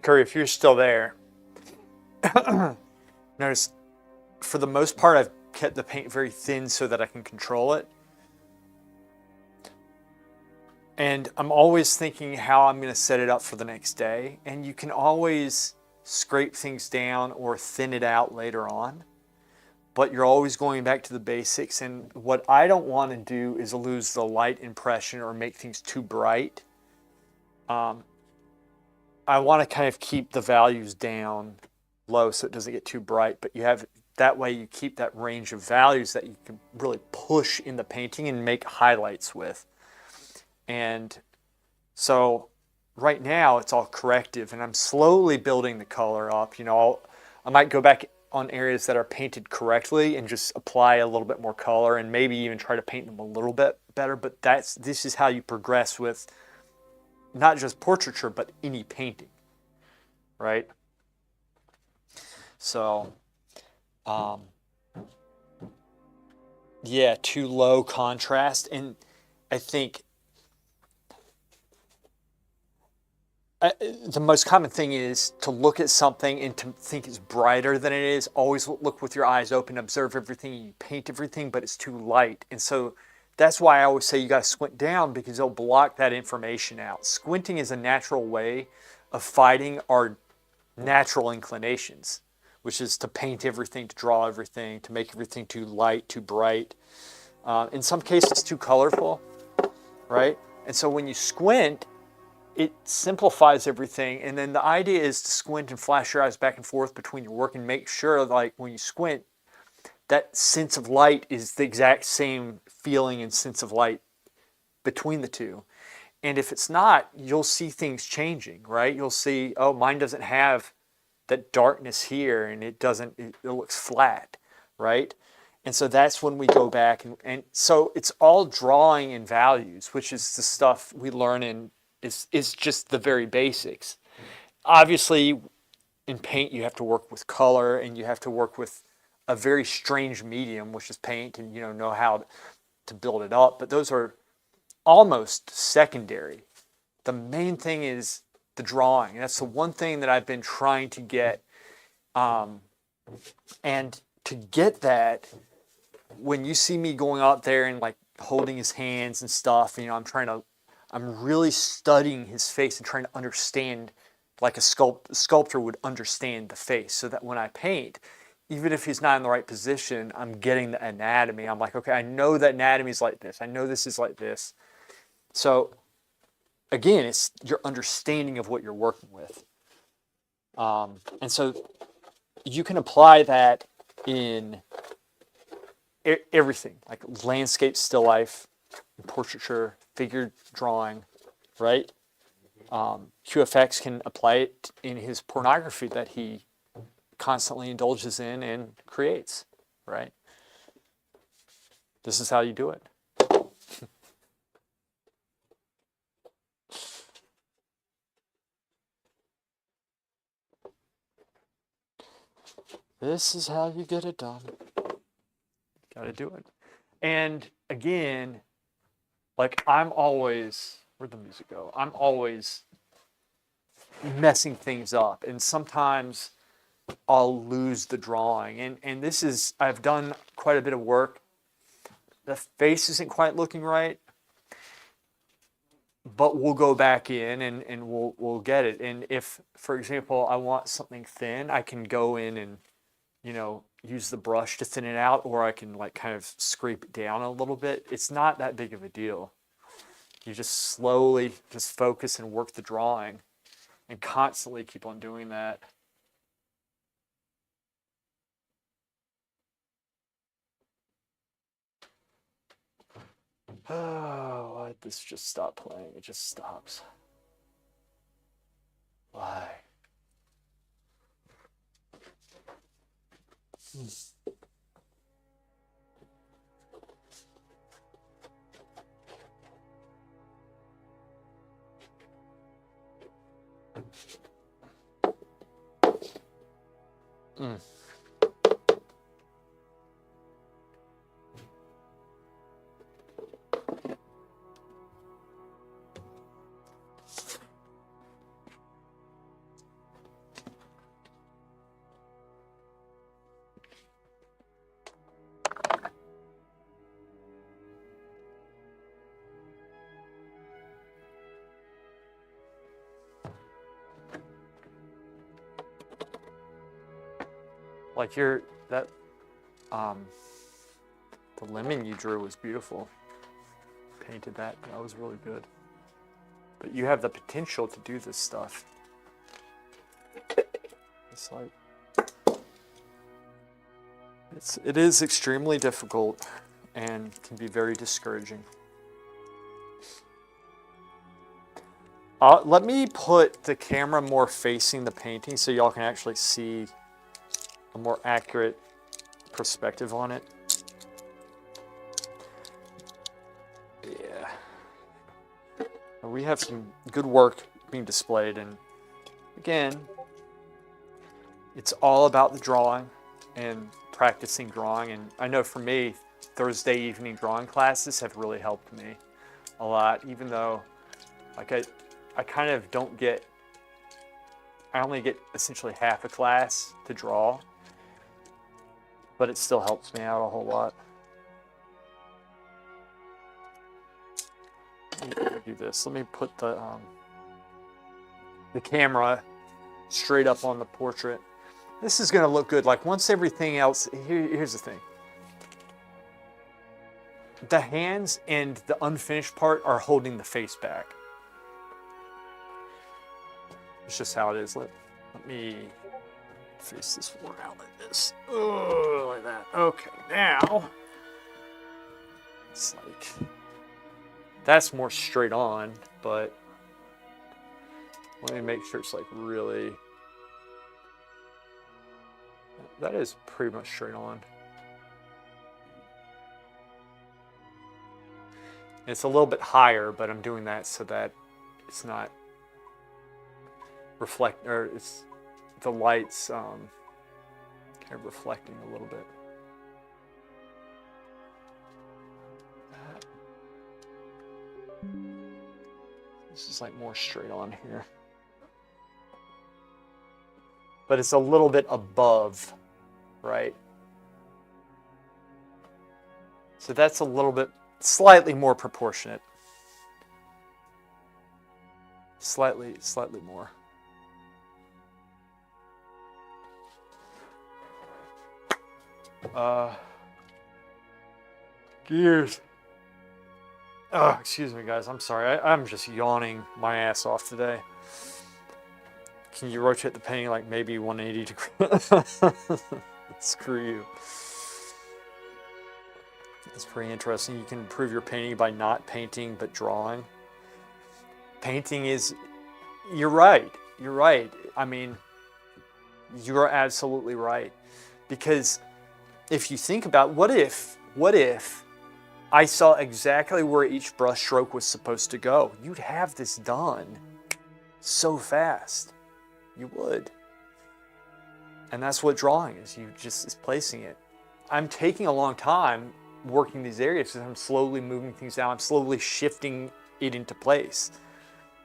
Curry, if you're still there, notice for the most part I've kept the paint very thin so that I can control it. And I'm always thinking how I'm going to set it up for the next day. And you can always scrape things down or thin it out later on. But you're always going back to the basics. And what I don't want to do is lose the light impression or make things too bright. I want to kind of keep the values down low so it doesn't get too bright. But you have that way you keep that range of values that you can really push in the painting and make highlights with. And so right now it's all corrective and I'm slowly building the color up. You know, I might go back on areas that are painted correctly and just apply a little bit more color and maybe even try to paint them a little bit better. But this is how you progress with not just portraiture, but any painting, right? So, yeah, too low contrast. And I think the most common thing is to look at something and to think it's brighter than it is. Always look with your eyes open, observe everything, you paint everything, but it's too light. And so that's why I always say you got to squint down because it'll block that information out. Squinting is a natural way of fighting our natural inclinations, which is to paint everything, to draw everything, to make everything too light, too bright. In some cases, too colorful, right? And so when you squint, it simplifies everything. And then the idea is to squint and flash your eyes back and forth between your work and make sure, like, when you squint, that sense of light is the exact same feeling and sense of light between the two. And if it's not, you'll see things changing, right? You'll see, oh, mine doesn't have that darkness here and it looks flat, right? And so that's when we go back. And so it's all drawing in values, which is the stuff we learn in, is just the very basics. Obviously, in paint, you have to work with color and you have to work with a very strange medium, which is paint, and know how to build it up. But those are almost secondary. The main thing is the drawing. That's the one thing that I've been trying to get. And to get that, when you see me going out there and like holding his hands and stuff, I'm really studying his face and trying to understand, like a sculptor would understand the face, so that when I paint, even if he's not in the right position, I'm getting the anatomy. I'm like, okay, I know that anatomy is like this. I know this is like this. So again, it's your understanding of what you're working with. And so you can apply that in everything, like landscape, still life, portraiture, figure drawing, right? QFX can apply it in his pornography that he constantly indulges in and creates, right? This is how you do it. This is how you get it done. Got to do it. And again, like I'm always, where'd the music go? I'm always messing things up. And sometimes I'll lose the drawing. And this is, I've done quite a bit of work. The face isn't quite looking right. But we'll go back in and we'll get it. And if, for example, I want something thin, I can go in and, you know, use the brush to thin it out, or I can like kind of scrape it down a little bit. It's not that big of a deal. You just slowly just focus and work the drawing and constantly keep on doing that. Oh, why did this just stop playing? It just stops. Why? Like the lemon you drew was beautiful. Painted that was really good. But you have the potential to do this stuff. It's like, it is extremely difficult and can be very discouraging. Let me put the camera more facing the painting so y'all can actually see a more accurate perspective on it. Yeah. We have some good work being displayed, and again, it's all about the drawing and practicing drawing. And I know for me, Thursday evening drawing classes have really helped me a lot, even though like I kind of don't get, I only get essentially half a class to draw, but it still helps me out a whole lot. Let me do this. Let me put the camera straight up on the portrait. This is going to look good. Like once everything else, here's the thing. The hands and the unfinished part are holding the face back. It's just how it is. Let me face this more out like this. Oh, like that. Okay, now it's like that's more straight on, but let me make sure it's like really. That is pretty much straight on. It's a little bit higher, but I'm doing that so that it's not reflect, or it's the lights kind of reflecting a little bit. This is like more straight on here, but it's a little bit above, right? So that's a little bit, slightly more proportionate. Slightly more. Gears. Oh, excuse me, guys. I'm sorry. I'm just yawning my ass off today. Can you rotate the painting like maybe 180 degrees? Screw you. It's pretty interesting. You can improve your painting by not painting but drawing. Painting is, you're right. You're right. I mean, you're absolutely right. Because if you think about, what if I saw exactly where each brush stroke was supposed to go? You'd have this done so fast. You would. And that's what drawing is. Is placing it. I'm taking a long time working these areas because I'm slowly moving things down. I'm slowly shifting it into place.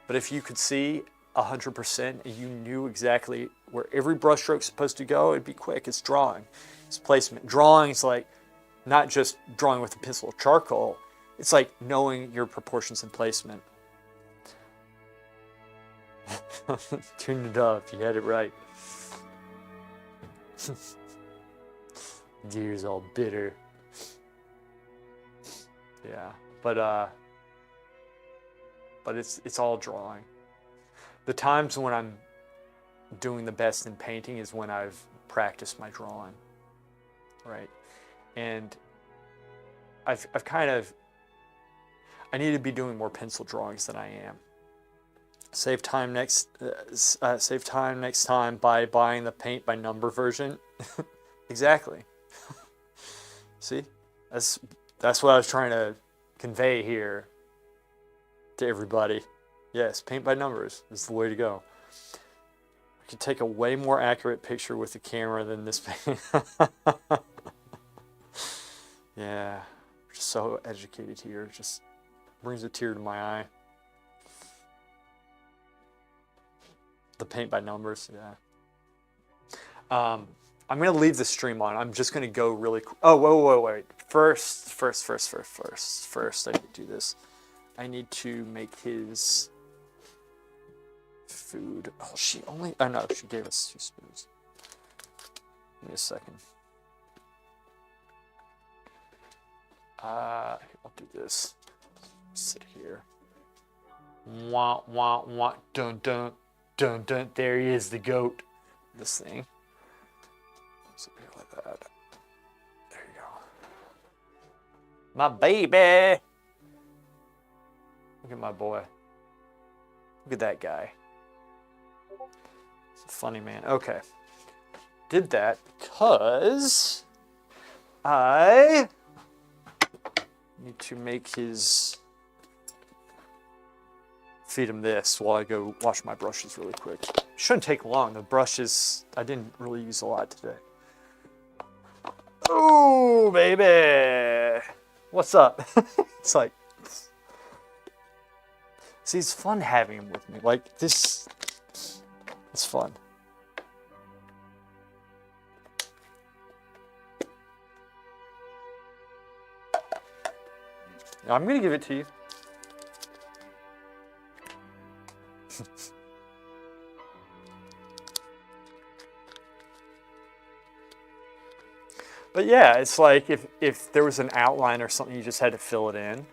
But if you could see 100% and you knew exactly where every brush stroke is supposed to go, it'd be quick. It's drawing. It's placement. Drawing is like not just drawing with a pencil or charcoal. It's like knowing your proportions and placement. Tuned it up. You had it right. Deer's all bitter. Yeah, but it's all drawing. The times when I'm doing the best in painting is when I've practiced my drawing, right? And I've kind of, I need to be doing more pencil drawings than I am. Save time next time by buying the paint by number version. Exactly. See, that's what I was trying to convey here to everybody. Yes, paint by numbers is the way to go. I can take a way more accurate picture with the camera than this paint. Yeah, we're just so educated here. It just brings a tear to my eye. The paint by numbers, yeah. I'm gonna leave the stream on. I'm just gonna go really quick. Oh, wait. First, I need to do this. I need to make his food. Oh, she gave us 2 spoons. Give me a second. I'll do this. Sit here. Wah, wah, wah, dun, dun, dun, dun. There he is, the goat. This thing. Something like that. There you go. My baby. Look at my boy. Look at that guy. He's a funny man. Okay. Did that because I need to make feed him this while I go wash my brushes really quick. Shouldn't take long. The brushes, I didn't really use a lot today. Oh, baby. What's up? It's like, see, it's fun having him with me. Like, this, it's fun. I'm going to give it to you. But yeah, it's like if there was an outline or something, you just had to fill it in.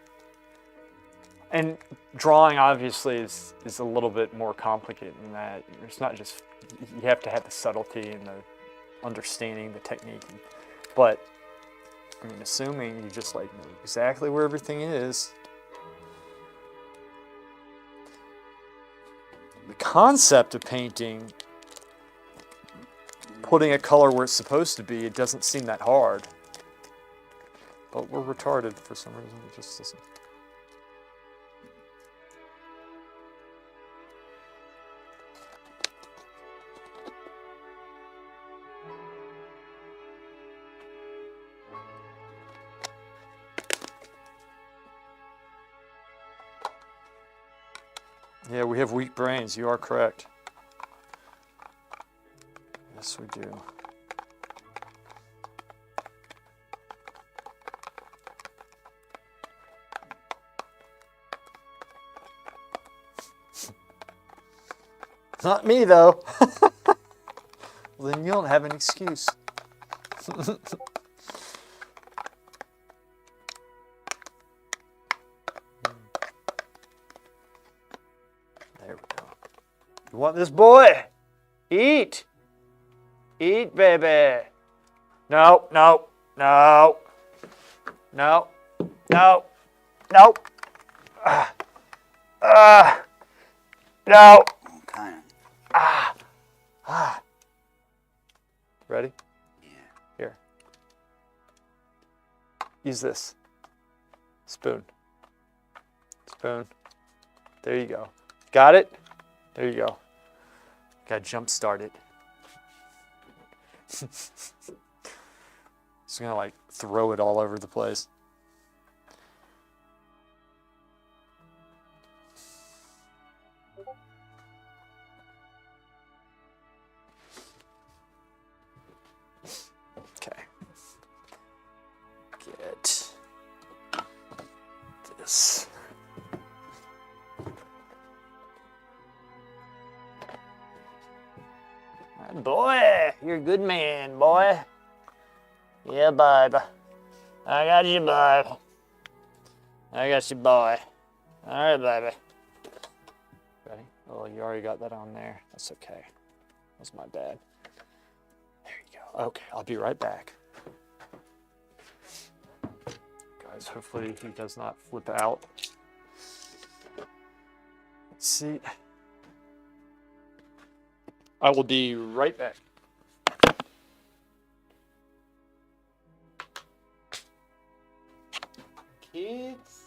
And drawing obviously is a little bit more complicated than that. It's not just, you have to have the subtlety and the understanding, the technique. But I mean, assuming you just like know exactly where everything is. The concept of painting, putting a color where it's supposed to be, it doesn't seem that hard. But we're retarded for some reason. It just doesn't. Yeah, we have weak brains. You are correct. Yes, we do. Not me, though. Well, then you don't have an excuse. There we go. You want this, boy? Eat. Eat, baby. No, no, no. No, no, no. No. Kind Ready? Yeah. Here. Use this. Spoon. Spoon. There you go. Got it? There you go. Got to jump start it. Just gonna like throw it all over the place. Okay. Get this. Boy, you're a good man, boy. Yeah, babe. I got you, babe. I got you, boy. All right, baby. Ready? Oh, you already got that on there. That's okay. That's my bad. There you go. Okay, I'll be right back. Guys, hopefully he does not flip out. Let's see. I will be right back. Kids,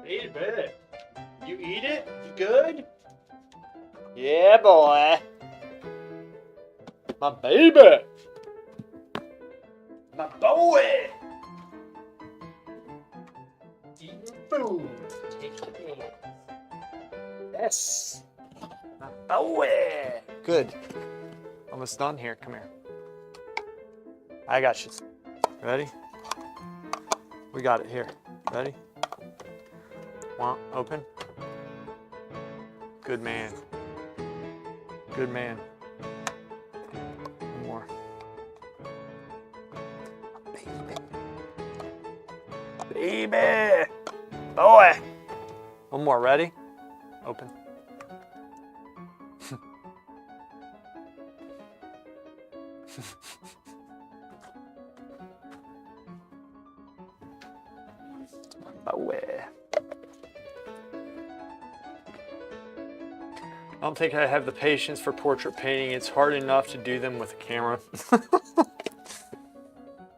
Baby, you eat it? You good? Yeah, boy. My baby. My boy. Eating food. Taking it. Yes. My boy. Good. Almost done here. Come here. I got you. Ready? We got it here. Ready? Open. Good man. Good man. One more. Baby. Baby. Boy. One more. Ready? Open. Boy. I don't think I have the patience for portrait painting. It's hard enough to do them with a camera. I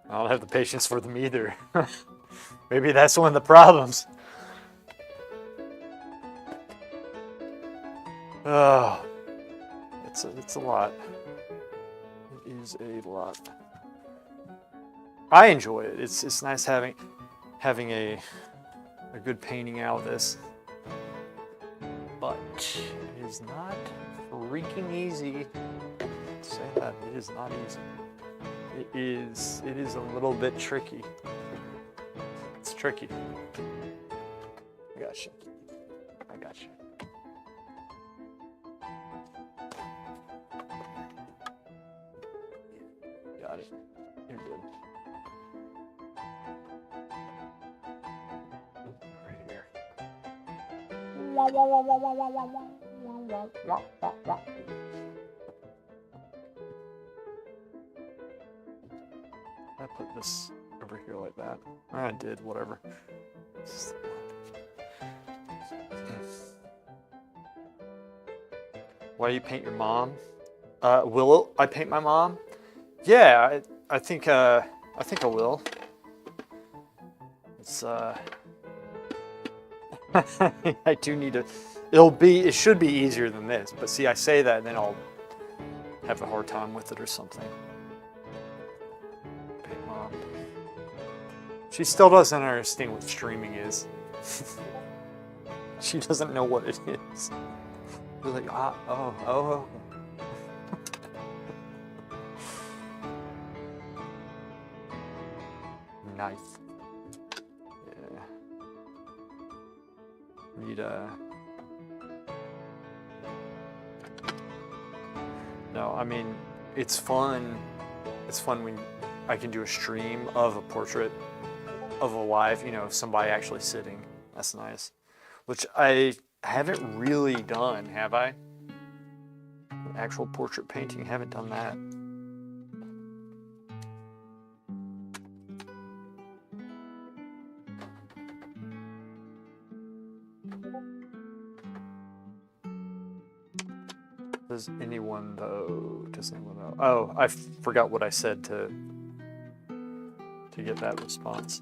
don't have the patience for them either. Maybe that's one of the problems. Oh, it's a lot. It is a lot. I enjoy it. It's nice having a good painting out of this. But it is not freaking easy. Say that it is not easy. It is a little bit tricky. It's tricky. I got you. I got you. Got it. You're good. Right here. I put this over here like that. I did, whatever. Why do you paint your mom? Will I paint my mom? Yeah, I think I will. It's I do need to. It should be easier than this, but see, I say that and then I'll have a hard time with it or something. Paint mom. She still doesn't understand what streaming is. She doesn't know what it is. She's like, oh. Nice. Yeah. Need No, I mean, it's fun. It's fun when I can do a stream of a portrait of a live, somebody actually sitting. That's nice. Which I haven't really done, have I? An actual portrait painting, haven't done that. Does anyone know? Oh, I forgot what I said to get that response.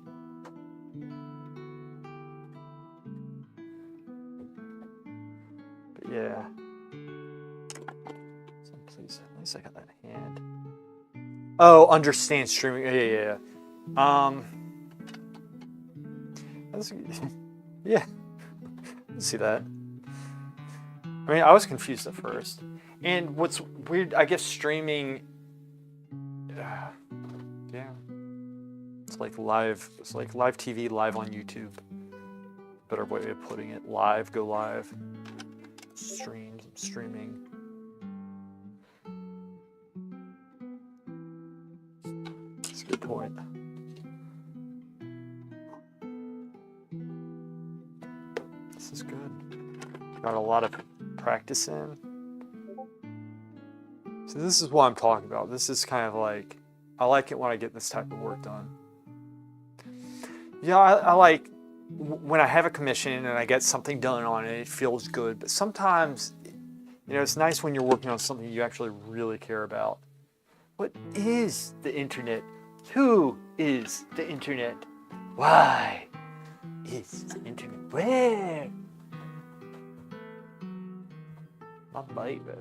But yeah. So please, at least I got that hand. Oh, understand streaming. Yeah. That's, yeah. See that? I mean, I was confused at first. And what's weird, I guess streaming, yeah, it's like live TV, live on YouTube. Better way of putting it, live, go live. Streaming. That's a good point. This is good. Got a lot of practice in. So this is what I'm talking about. This is kind of like, I like it when I get this type of work done. Yeah, I like when I have a commission and I get something done on it, it feels good. But sometimes, it's nice when you're working on something you actually really care about. What is the internet? Who is the internet? Why? is internet. Where? Not late, but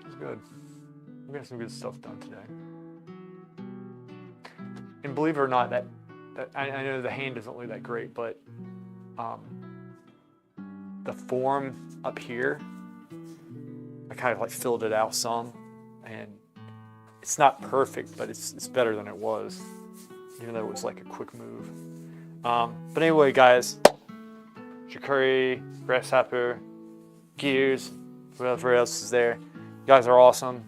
it's good. We got some good stuff done today. And believe it or not, that I know the hand doesn't look that great, but the form up here, I kind of like filled it out some, and it's not perfect, but it's better than it was, even though it was like a quick move. But anyway, guys, Shikari, Grasshopper, Gears, whoever else is there, you guys are awesome.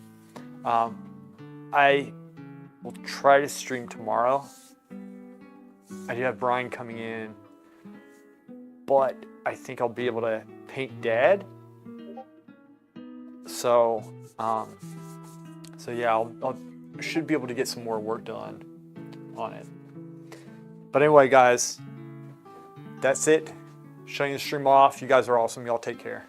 I will try to stream tomorrow. I do have Brian coming in, but I think I'll be able to paint Dad. So yeah, I should be able to get some more work done on it. But anyway, guys, that's it. Shutting the stream off. You guys are awesome. Y'all take care.